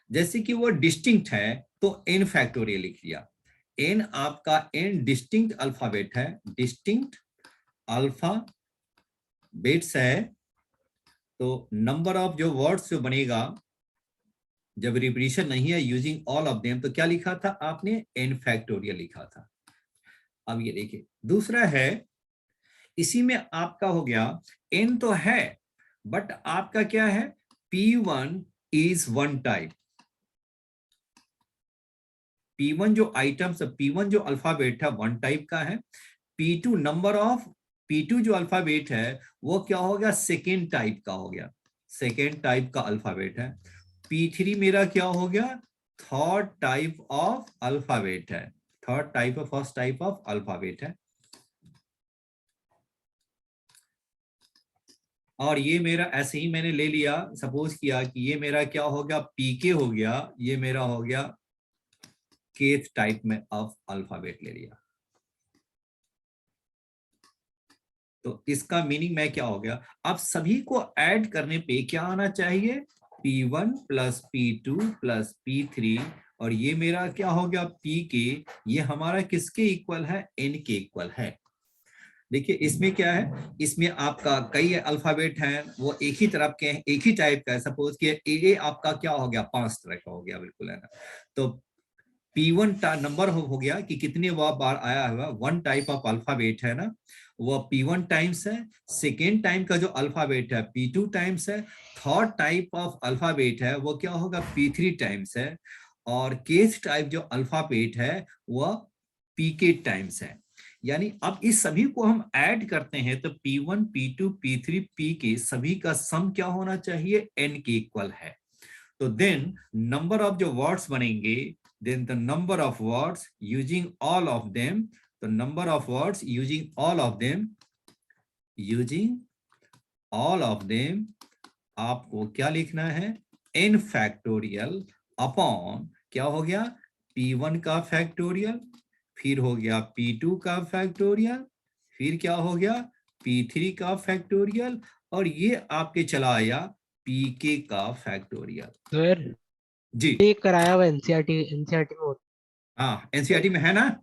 S1: जैसे कि वो डिस्टिंक्ट है तो n फैक्टोरियल लिख लिया। n आपका n डिस्टिंक्ट अल्फाबेट है, डिस्टिंक्ट अल्फाबेट्स है, तो नंबर ऑफ जो वर्ड्स जो बनेगा जब रिपीटिशन नहीं है यूजिंग ऑल ऑफ देम, तो क्या लिखा था आपने, n फैक्टोरियल लिखा था। अब ये देखिए, दूसरा है, इसी में आपका हो गया, n तो है बट आपका क्या है, P1 इज 1 टाइप। P1 जो आइटम्स, P1 जो अल्फाबेट है 1 टाइप का है। P2 नंबर ऑफ P2 जो अल्फाबेट है वो क्या हो गया, सेकेंड टाइप का हो गया, सेकेंड टाइप का अल्फाबेट है। P3 मेरा क्या हो गया, थर्ड टाइप ऑफ अल्फाबेट है, third type of, first type of alphabet है। और ये मेरा ऐसे ही मैंने ले लिया, सपोज किया कि ये मेरा क्या हो गया, PK हो गया, ये मेरा हो गया केथ टाइप में ऑफ अल्फाबेट ले लिया। तो इसका मीनिंग में क्या हो गया, अब सभी को ऐड करने पे क्या आना चाहिए, P1 plus P2 plus P3, और ये मेरा क्या हो गया, PK, ये हमारा किसके इक्वल है, N के इक्वल है। देखिए इसमें क्या है, इसमें आपका कई अल्फाबेट हैं, वो एक ही तरफ के हैं, एक ही टाइप का है। सपोज कि ए आपका क्या हो गया, 5 तरह का हो गया, बिल्कुल है ना। तो P1 नंबर हो गया कि कितने बार आया हुआ, 1 टाइप ऑफ अल्फाबेट है ना, वो P1 टाइम्स है। सेकेंड टाइम का जो अल्फाबेट है P2 टाइम्स है। थर्ड टाइप ऑफ अल्फाबेट है वो क्या होगा, P3 टाइम्स है। और केथ टाइप जो अल्फाबेट है वह PK टाइम्स है। यानी अब इस सभी को हम ऐड करते हैं तो P1 P2 P3 PK सभी का सम क्या होना चाहिए, N के इक्वल है। तो देन नंबर ऑफ जो वर्ड्स बनेंगे, then the number of words using all of them, the number of words using all of them, using all of them, आपको क्या लिखना है, n फैक्टोरियल अपॉन क्या हो गया, P1 का फैक्टोरियल, फिर हो गया P2 का फैक्टोरियल, फिर क्या हो गया P3 का फैक्टोरियल, और ये आपके चला आया PK का फैक्टोरियल।
S2: सर
S1: जी
S2: ये कराया हुआ एनसीईआरटी में होता
S1: हाँ, एनसीईआरटी में है ना।
S2: है।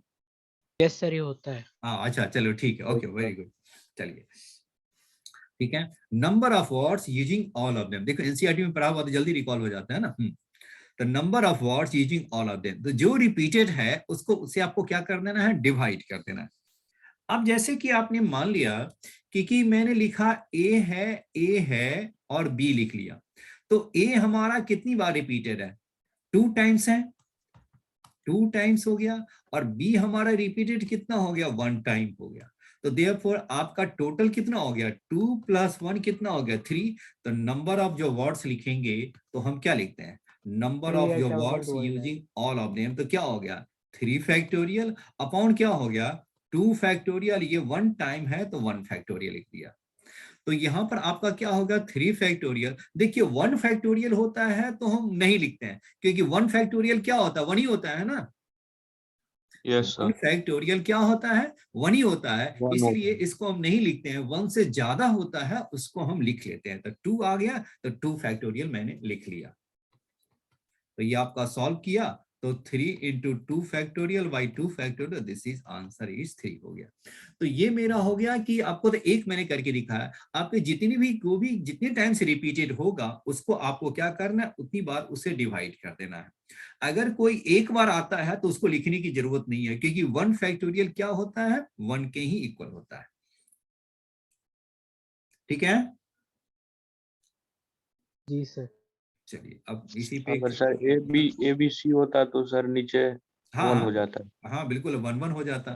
S2: यस सर, ये होता है।
S1: हाँ अच्छा, चलो ठीक है, ओके, वेरी गुड। चलिए ठीक है, number of words using all of them, देखो एनसीईआरटी में पढ़ा हुआ तो जल्दी रिकॉल हो जाता है ना। तो number of words using all of them, तो जो रिपीटेड है उसको, उससे आपको क्या कर देना है, डिवाइड कर देना है। अब जैसे कि आपने मान लिया कि मैंने लिखा ए है और बी लिख लिया, तो ए हमारा कितनी बार रिपीटेड है, 2 टाइम्स है, 2 टाइम्स हो गया, और बी हमारा रिपीटेड कितना हो गया, 1 टाइम हो गया। तो देयरफॉर आपका टोटल कितना हो गया, 2 + 1 कितना हो गया, 3। तो नंबर ऑफ जो वर्ड्स लिखेंगे तो हम क्या लिखते हैं, नंबर ऑफ जो words using all of them, तो क्या हो गया, 3 फैक्टोरियल अपॉन क्या हो गया 2 फैक्टोरियल, ये 1 टाइम है तो 1 फैक्टोरियल लिख दिया। तो यहां पर आपका क्या होगा 3 फैक्टोरियल। देखिए 1 फैक्टोरियल होता है तो हम नहीं लिखते हैं, क्योंकि 1 फैक्टोरियल क्या होता है 1 ही होता है ना।
S4: यस
S1: 1
S4: सर,
S1: फैक्टोरियल क्या होता है 1 ही होता है,
S4: 1
S1: इसलिए
S4: होता है।
S1: इसको हम नहीं लिखते हैं। 1 से ज्यादा होता है उसको हम लिख लेते हैं। तो 2 आ गया तो 2 फैक्टोरियल मैंने लिख लिया। तो ये आपका सॉल्व किया तो 3 into 2 factorial by 2 factorial, this is answer is 3 हो गया। तो ये मेरा हो गया कि आपको तो एक मैंने करके दिखाया, आपके जितनी भी को भी जितने टाइम से रिपीटेड होगा उसको आपको क्या करना है उतनी बार उसे डिवाइड कर देना है। अगर कोई एक बार आता है तो उसको लिखने की जरूरत नहीं है, क्योंकि 1 फैक्टोरियल क्या होता है 1 के ही इक्वल होता है। ठीक है,
S2: जी सर।
S1: चलिए अब इसी पे
S4: अगर सर ए बी सी होता तो सर नीचे 1 हो
S1: हाँ
S4: जाता।
S1: हाँ बिल्कुल 1 1 हो जाता।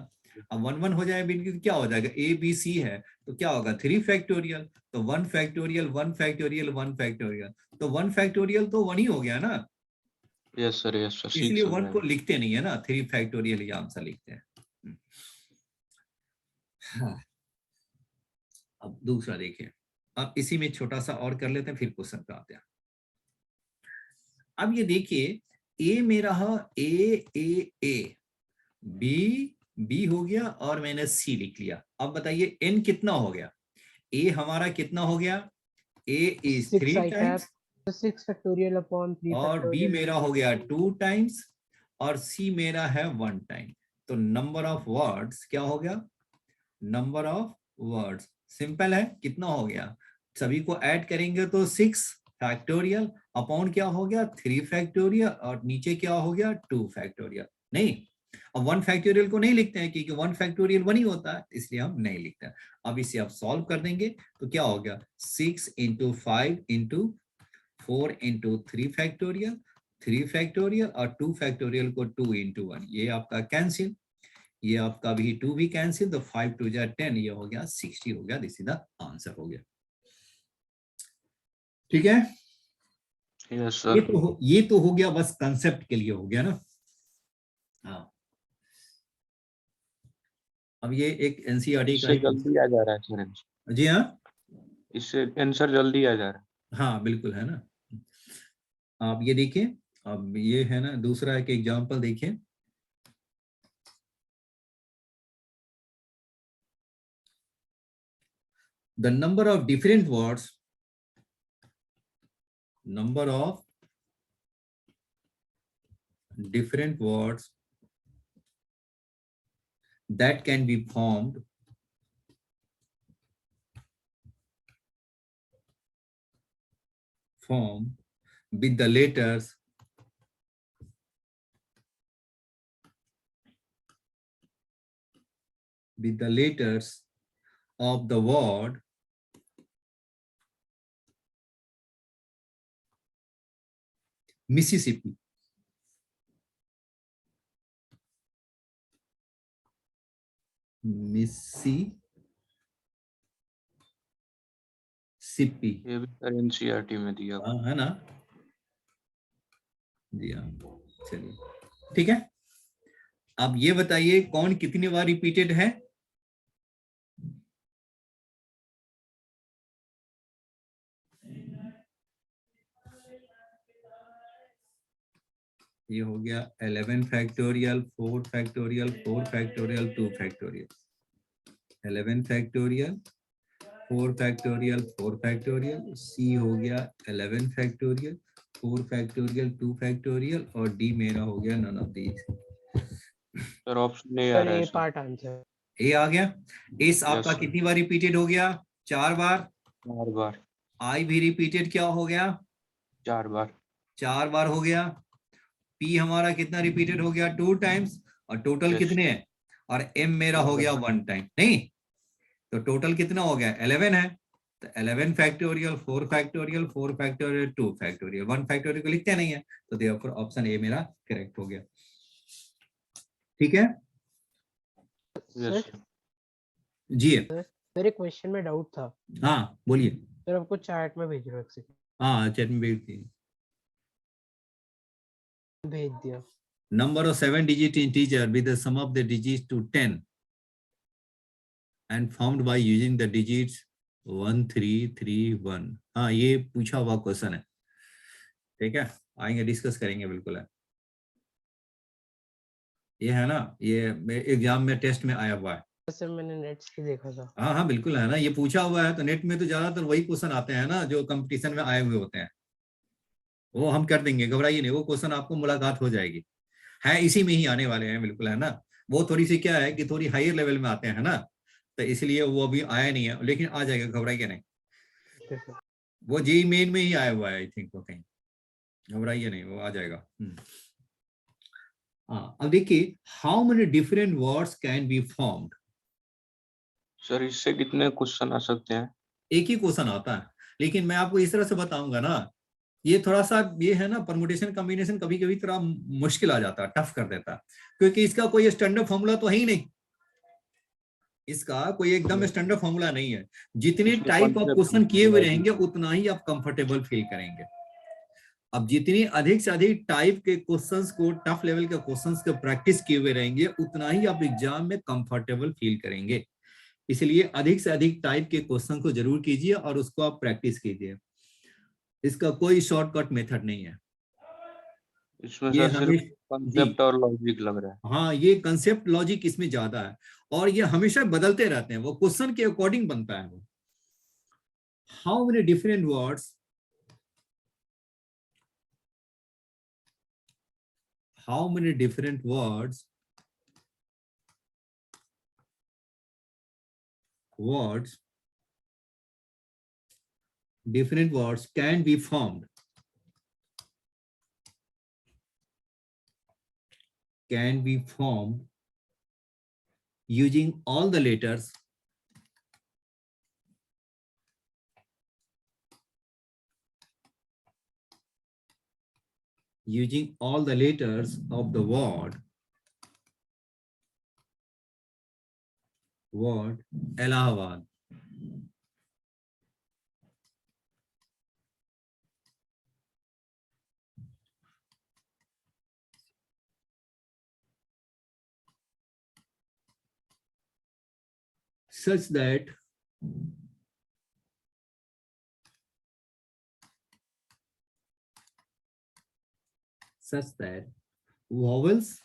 S1: अब 1 1 हो जाए बिल्कुल क्या हो जाएगा ए बी सी है तो क्या होगा 3 फैक्टोरियल, तो 1 फैक्टोरियल 1 फैक्टोरियल 1 फैक्टोरियल, तो 1 फैक्टोरियल तो 1 ही हो गया ना,
S4: यस सर, सीख
S1: इसलिए 1
S4: समझ
S1: को लिखते नहीं है ना, 3 फैक्टोरियल ये आंसर लिखते हैं। हाँ, अब दूसरा देखिए, अब इसी में छोटा सा और कर लेते हैं फिर क्वेश्चन पे आते हैं। अब ये देखिए ए मेरा है ए बी बी हो गया और मैंने सी लिख लिया। अब बताइए एन कितना हो गया, ए हमारा कितना हो गया, A is
S2: 6
S1: 3
S2: I
S1: times
S2: cap 6 factorial upon 3
S1: और बी
S2: factorial
S1: मेरा
S2: into
S1: हो गया
S2: 3
S1: 2 टाइम्स और सी मेरा है 1 टाइम। तो नंबर ऑफ वर्ड्स क्या हो गया, नंबर ऑफ वर्ड्स सिंपल है, कितना हो गया, सभी को ऐड करेंगे तो 6 फैक्टोरियल अपॉन क्या हो गया 3 फैक्टोरियल और नीचे क्या हो गया 2 फैक्टोरियल। नहीं, अब 1 फैक्टोरियल को नहीं लिखते हैं क्योंकि 1 फैक्टोरियल 1 ही होता है, इसलिए हम नहीं लिखते हैं। अब इसे आप सॉल्व कर देंगे तो क्या हो गया 6 into 5 into 4 into 3 factorial 3 factorial और 2 फैक्टोरियल को 2 इंटू 1, ये आपका कैंसिल, ये आपका भी 2 भी कैंसिल, तो 5 2 जा 10, ये हो गया 60 हो गया, दिस इज द आंसर हो गया। ठीक है,
S4: यस सर।
S1: ये तो हो गया, बस कंसेप्ट के लिए हो गया ना। हाँ, अब ये एक एनसीईआरटी का
S4: इससे
S1: ही
S4: जल्दी आ जा रहा है सर आंसर।
S1: जी हाँ,
S4: इससे आंसर जल्दी आ जा रहा है।
S1: हाँ बिल्कुल है ना। आप ये देखिए, अब ये है ना दूसरा एक एग्जांपल देखिए, the number of different words that can be formed with the letters of the word Mississippi. Mississippi,
S4: ये भी सर एनसीईआरटी में दिया हुआ।
S1: है ना, जी हाँ, चलिए ठीक है। अब ये बताइए कौन कितनी बार रिपीटेड है, ये हो गया 11 factorial 4 factorial 4 factorial 2 factorial, 11 factorial 4 factorial 4 factorial, C हो गया 11 फैक्टोरियल 4 फैक्टोरियल 2 फैक्टोरियल और डी मेरा हो गया none of these.
S4: Sir option A आ
S2: सर
S4: रहा है
S2: ये
S4: सर।
S2: Part answer.
S1: ए आ गया, एस आपका
S4: सर।
S1: कितनी बार रिपीटेड हो गया 4 बार,
S4: 4 बार।
S1: आई भी रिपीटेड क्या हो गया
S4: 4 बार।
S1: 4 बार हो गया, पी हमारा कितना रिपीटेड हो गया 2 टाइम्स और टोटल
S4: यस
S1: कितने हैं, और एम मेरा हो गया 1 टाइम, नहीं तो टोटल कितना हो गया 11 है, तो 11 factorial 4 factorial 4 factorial 2 factorial 1 factorial को लिखते नहीं है, तो देयरफॉर ऑप्शन ए मेरा करेक्ट हो गया। ठीक है
S2: सर
S1: जी,
S2: मेरे क्वेश्चन में डाउट था।
S1: हाँ बोलिए,
S2: सर आपको चैट में भेज रहा हूँ,
S1: हाँ चैट में भेज दिए,
S2: भेज दिया।
S1: number of 7-digit integer with the sum of the digits to 10 and formed by using the digits 1 3 3 1। हाँ, ये पूछा हुआ क्वेश्चन है, ठीक है, आएंगे डिस्कस करेंगे, बिल्कुल है, ये है ना, ये एग्जाम में टेस्ट में आया हुआ है।
S2: सर मैंने नेट से देखा था।
S1: हाँ हाँ बिल्कुल है ना, ये पूछा हुआ है, तो नेट में तो ज्यादातर वही क्वेश्चन आते हैं ना जो कंपटीशन में आए हुए होते हैं, वो हम कर देंगे, घबराइए नहीं, वो क्वेश्चन आपको मुलाकात हो जाएगी, है इसी में ही आने वाले हैं, बिल्कुल है ना। वो थोड़ी सी क्या है कि थोड़ी हायर लेवल में आते हैं ना, तो इसलिए वो अभी आया नहीं है, लेकिन आ जाएगा, घबराइए नहीं, वो जेई मेन में ही आया हुआ है आई थिंक, वो कहीं, घबराइए नहीं, वो आ जाएगा। हाँ, अब देखिए, how many different words can be formed.
S4: Sir इससे कितने क्वेश्चन आ सकते हैं?
S1: एक ही क्वेश्चन आता है, लेकिन मैं आपको इस तरह से बताऊंगा ना, ये थोड़ा सा ये है ना, परमुटेशन कॉम्बिनेशन कभी कभी थोड़ा मुश्किल आ जाता है, टफ कर देता है, क्योंकि इसका कोई स्टैंडर्ड फॉर्मूला तो है ही नहीं, इसका कोई एकदम स्टैंडर्ड फॉर्मूला नहीं है, जितने
S4: इसमें
S1: टाइप ऑफ
S4: concept
S1: क्वेश्चन किए हुए
S4: logic
S1: रहेंगे उतना ही आप कंफर्टेबल फील करेंगे। अब जितनी अधिक से अधिक टाइप के क्वेश्चंस को, टफ लेवल के क्वेश्चंस को प्रैक्टिस किए हुए रहेंगे, उतना ही आप एग्जाम में कंफर्टेबल फील करेंगे, इसलिए अधिक से अधिक टाइप के क्वेश्चन को जरूर कीजिए और उसको आप प्रैक्टिस कीजिए, इसका कोई शॉर्टकट मेथड नहीं है।
S4: इसमें
S1: ये
S4: सर सिर्फ
S1: हमेशा
S4: कंसेप्ट और लॉजिक लग रहा है।
S1: हाँ, ये कंसेप्ट लॉजिक इसमें ज्यादा है, और ये हमेशा बदलते रहते हैं, वो क्वेश्चन के अकॉर्डिंग बनता है वो। How many different words, how many different words different words can be formed, using all the letters of the word Allahabad। such that vowels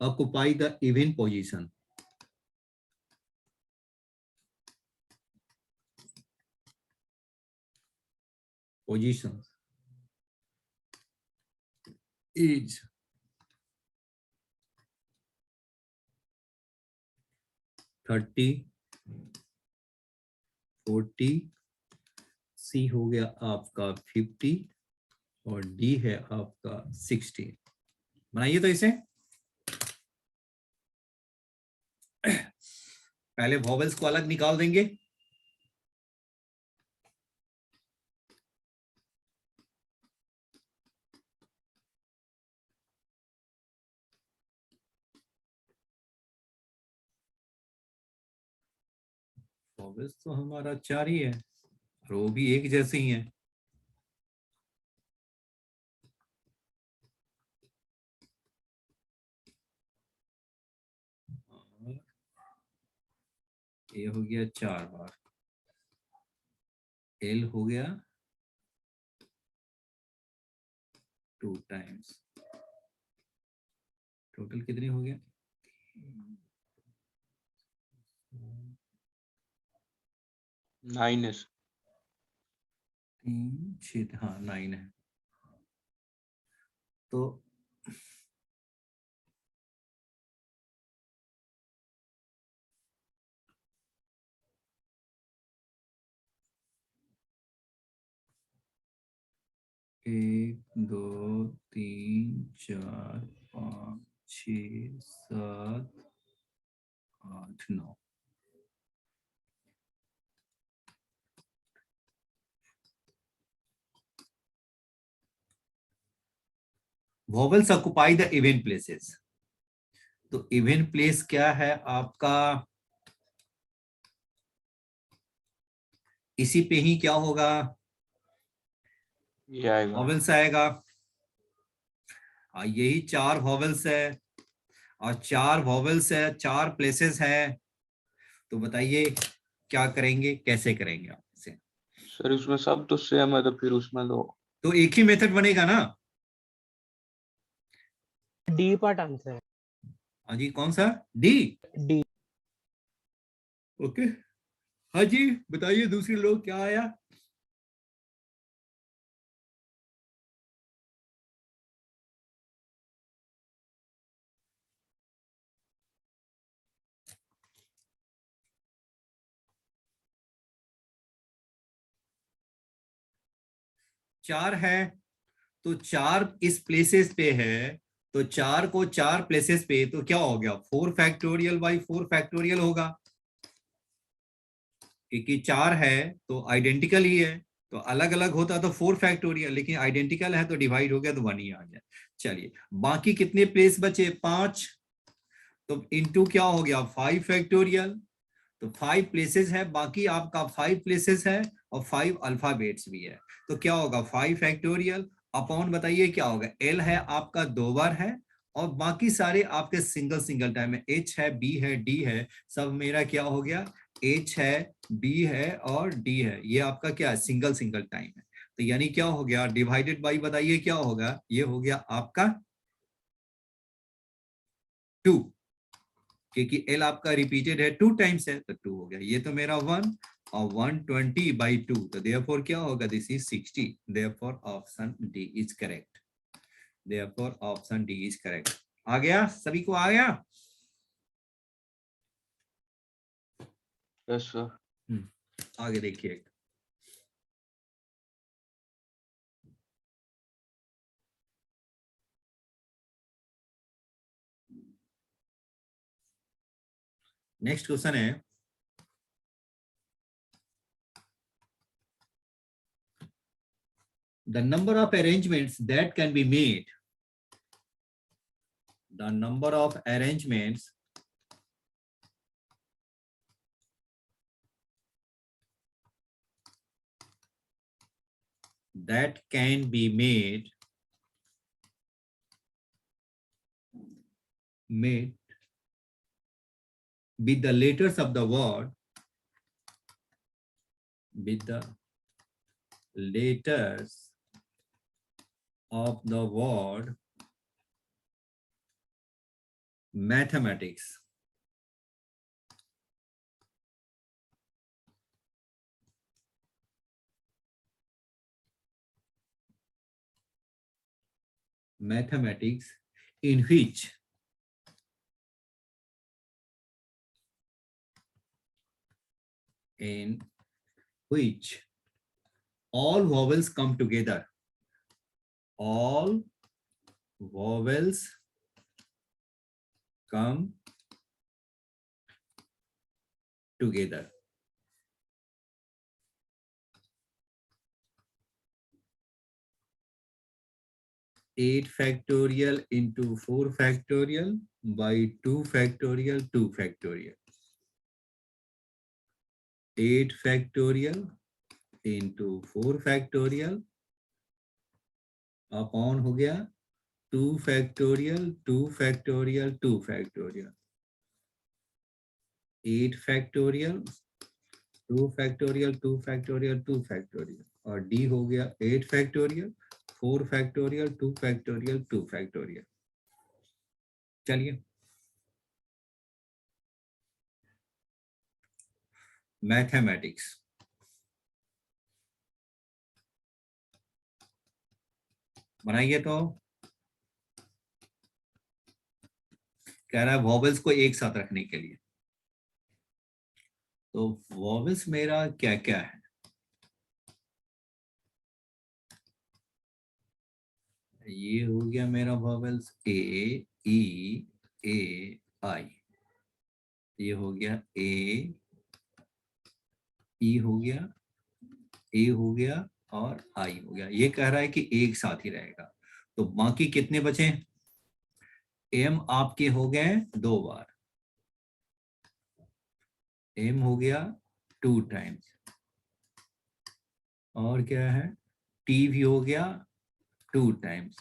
S1: occupy the even position, is 30, 40, सी हो गया आपका 50 और D है आपका 60। बनाइए तो इसे, पहले वॉवेल्स को अलग निकाल देंगे, वॉवेल्स तो हमारा 4 ही है और वो भी एक जैसे ही है, ये हो गया 4 बार, एल हो गया 2 टाइम्स, टोटल कितने हो गया
S4: 9 है।
S1: 3 6, हाँ 9 है, तो 1 2 3 4 5 6 7 8 9। Vowels occupy the event places, तो इवेंट प्लेस क्या है आपका, इसी पे ही क्या होगा,
S4: ये आएगा।
S1: वॉवेल्स आएगा। यही 4 वॉवेल्स है और 4 वॉवेल्स है, 4 प्लेसेस है। तो बताइए क्या करेंगे, कैसे करेंगे आप इसे?
S4: सर इसमें सब तो सेम है, तो फिर उसमें
S1: तो एक ही मेथड बनेगा ना।
S2: डी पार्ट आंसर है।
S1: हाँ जी, कौन सा? डी।
S2: डी।
S1: ओके, हाँ जी बताइए दूसरे लोग क्या आया। चार है तो 4 इस प्लेसेस पे है, तो 4 को 4 प्लेसेस पे, तो क्या हो गया 4 फैक्टोरियल बाई 4 फैक्टोरियल होगा, क्योंकि 4 है तो आइडेंटिकल ही है। तो अलग अलग होता तो 4 फैक्टोरियल, लेकिन आइडेंटिकल है तो डिवाइड हो गया तो 1 ही आ गया। चलिए बाकी कितने प्लेस बचे, 5। तो इनटू क्या हो गया 5 फैक्टोरियल। तो 5 प्लेसेस है, बाकी आपका 5 प्लेसेस है और 5 अल्फाबेट्स भी है। तो क्या होगा 5 फैक्टोरियल अपॉन, बताइए क्या होगा, एल है आपका 2 बार है और बाकी सारे आपके सिंगल सिंगल टाइम है, एच है, बी है, डी है, सब मेरा क्या हो गया, एच है, बी है और डी है। ये आपका क्या है, सिंगल सिंगल टाइम है। तो यानी क्या हो गया, डिवाइडेड बाई, बताइए क्या होगा, ये हो गया आपका 2, क्योंकि एल आपका रिपीटेड है 2 टाइम्स है तो 2 हो गया। ये तो मेरा 1 और 120/2, तो देयरफॉर क्या होगा, this is 60। Therefore option D is correct. Therefore option D is correct. आ गया, सभी को आ गया?
S4: Yes sir.
S1: आगे देखिए, नेक्स्ट क्वेश्चन है, the number of arrangements that can be made, the number of arrangements that can be made with the letters of the word, with the letters of the word mathematics. Mathematics in which all vowels come together. All vowels come together. Eight factorial into 4 factorial by 2 factorial 2 factorial. 8 factorial into 4 factorial upon हो गया 2 factorial 2 factorial 2 factorial. 8 factorial 2 factorial 2 factorial 2 factorial और d हो गया 8 factorial 4 factorial 2 factorial 2 factorial. चलिए mathematics, बनाइए। तो कह रहा है वॉवेल्स को एक साथ रखने के लिए, तो वॉवेल्स मेरा क्या क्या है, ये हो गया मेरा वॉवेल्स ए ई आई, ये हो गया ए ई हो गया, ए हो गया और आई हो गया। ये कह रहा है कि एक साथ ही रहेगा। तो बाकी कितने बचे, एम आपके हो गए 2 बार, एम हो गया 2 टाइम्स, और क्या है, टी भी हो गया 2 टाइम्स,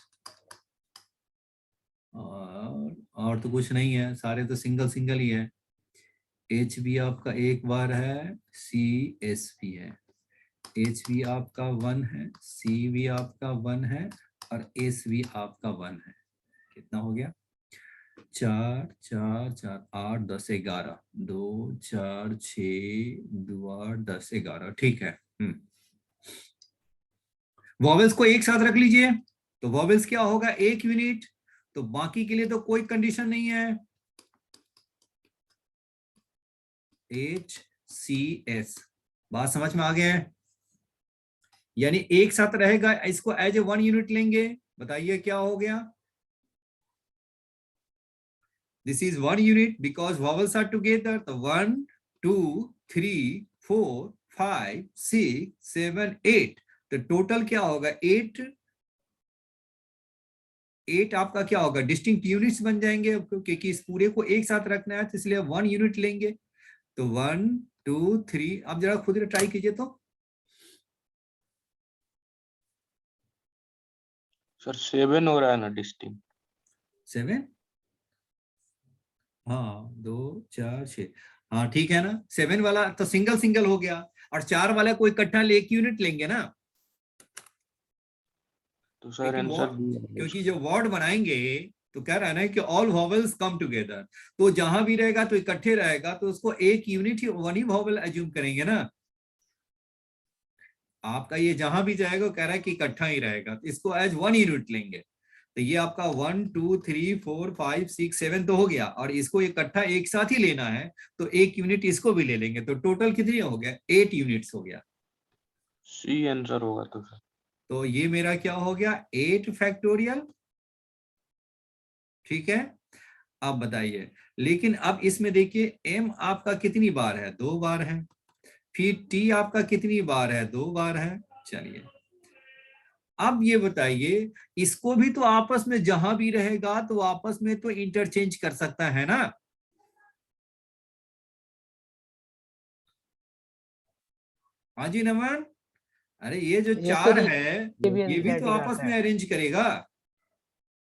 S1: और तो कुछ नहीं है, सारे तो सिंगल सिंगल ही है। एच भी आपका एक बार है, सी एस भी है, एच भी आपका 1 है, सी भी आपका 1 है, और एस भी आपका 1 है। कितना हो गया, 4 4 4 8 10 11, 2 4 6 2 8 10 11, ठीक है। वॉवेल्स को एक साथ रख लीजिए, तो वॉवेल्स क्या होगा, 1 यूनिट, तो बाकी के लिए तो कोई कंडीशन नहीं है। एच सी एस, बात समझ में आ गया है, यानी एक साथ रहेगा, इसको एज ए 1 यूनिट लेंगे, बताइए क्या हो गया, this is 1 unit because vowels are together, तो 1 2 3 4 5 6 7 8, तो टोटल क्या होगा 8 आपका क्या होगा, डिस्टिंक्ट यूनिट्स बन जाएंगे, क्योंकि इस पूरे को एक साथ रखना है, तो इसलिए 1 यूनिट लेंगे। तो 1 2 3, आप जरा खुद ट्राई कीजिए तो।
S4: सर 7 हो रहा है ना डिस्टिंक्ट।
S1: 7, हाँ 2 4 6, हाँ ठीक है ना, 7 वाला तो सिंगल सिंगल हो गया, और 4 वाला कोई इकट्ठा 1 यूनिट लेंगे ना,
S4: तो सर आंसर
S1: क्योंकि जो वर्ड बनाएंगे तो कह रहा है ना कि ऑल वॉवेल्स कम टुगेदर, तो जहां भी रहेगा तो इकट्ठे रहेगा, तो उसको एक यूनिट ही, 1 ही वॉवेल एज्यूम करेंगे ना। आपका ये जहां भी जाएगा कह रहा है कि इकट्ठा ही रहेगा, तो इसको एज 1 यूनिट लेंगे, तो ये आपका 1 2 3 4 5 6 7 तो हो गया, और इसको इकट्ठा एक साथ ही लेना है, तो 1 यूनिट इसको भी ले लेंगे, तो टोटल कितनी हो गया, 8 यूनिट्स हो गया।
S4: सी आंसर होगा तो सर।
S1: तो ये मेरा क्या हो गया, 8 फैक्टोरियल, ठीक है। अब बताइए, लेकिन अब इसमें देखिए m आपका कितनी बार है, 2 बार है, फिर t आपका कितनी बार है, 2 बार है। चलिए अब ये बताइए, इसको भी तो आपस में जहां भी रहेगा तो आपस में तो इंटरचेंज कर सकता है ना, हाँ जी नमन, अरे ये जो
S2: ये
S1: 4
S2: सर
S1: है
S2: ये भी
S1: ये भी तो
S2: NCERT का
S1: आपस
S2: आता
S1: में
S2: है
S1: अरेंज करेगा,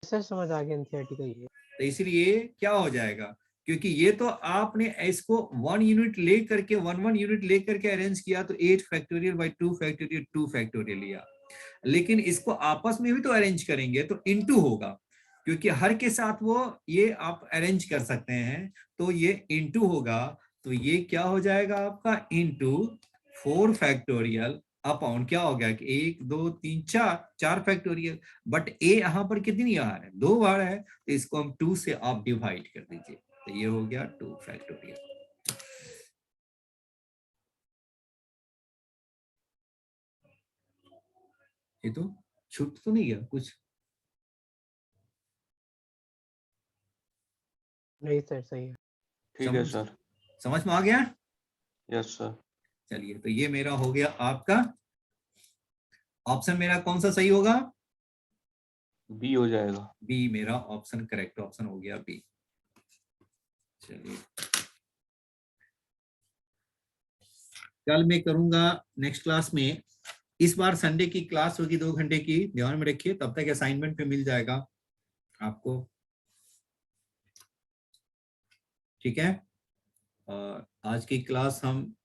S2: सर, समझ आ गया NCERT का ये।
S1: तो इसलिए क्या हो जाएगा, क्योंकि ये तो आपने इसको 1 यूनिट ले करके 1 यूनिट ले करके अरेंज किया, तो 8 फैक्टोरियल बाई 2 फैक्टोरियल 2 फैक्टोरियल लिया, लेकिन इसको आपस में भी तो अरेंज करेंगे तो इनटू होगा, क्योंकि हर के साथ वो ये आप अरेंज कर सकते हैं, तो ये इनटू होगा, तो ये क्या हो जाएगा आपका इनटू 4 फैक्टोरियल अपॉन क्या हो गया कि 1 2 3 4 फैक्टोरियल, बट ए यहाँ पर कितनी बार है, 2 बार है, तो इसको हम 2 से आप डिवाइड कर दीजिए, तो ये हो गया 2 फैक्टोरियल। ये तो छूट तो नहीं गया कुछ,
S2: नहीं सर, सही है।
S4: ठीक है सर।
S1: समझ में आ गया,
S4: यस सर।
S1: चलिए तो ये मेरा हो गया आपका ऑप्शन, मेरा कौन सा सही होगा,
S4: बी हो जाएगा।
S1: बी मेरा ऑप्शन करेक्ट ऑप्शन हो गया, बी। चलिए कल मैं करूंगा नेक्स्ट क्लास में, इस बार संडे की क्लास होगी 2 घंटे की, ध्यान में रखिए, तब तक असाइनमेंट पे मिल जाएगा आपको, ठीक है। और आज की क्लास हम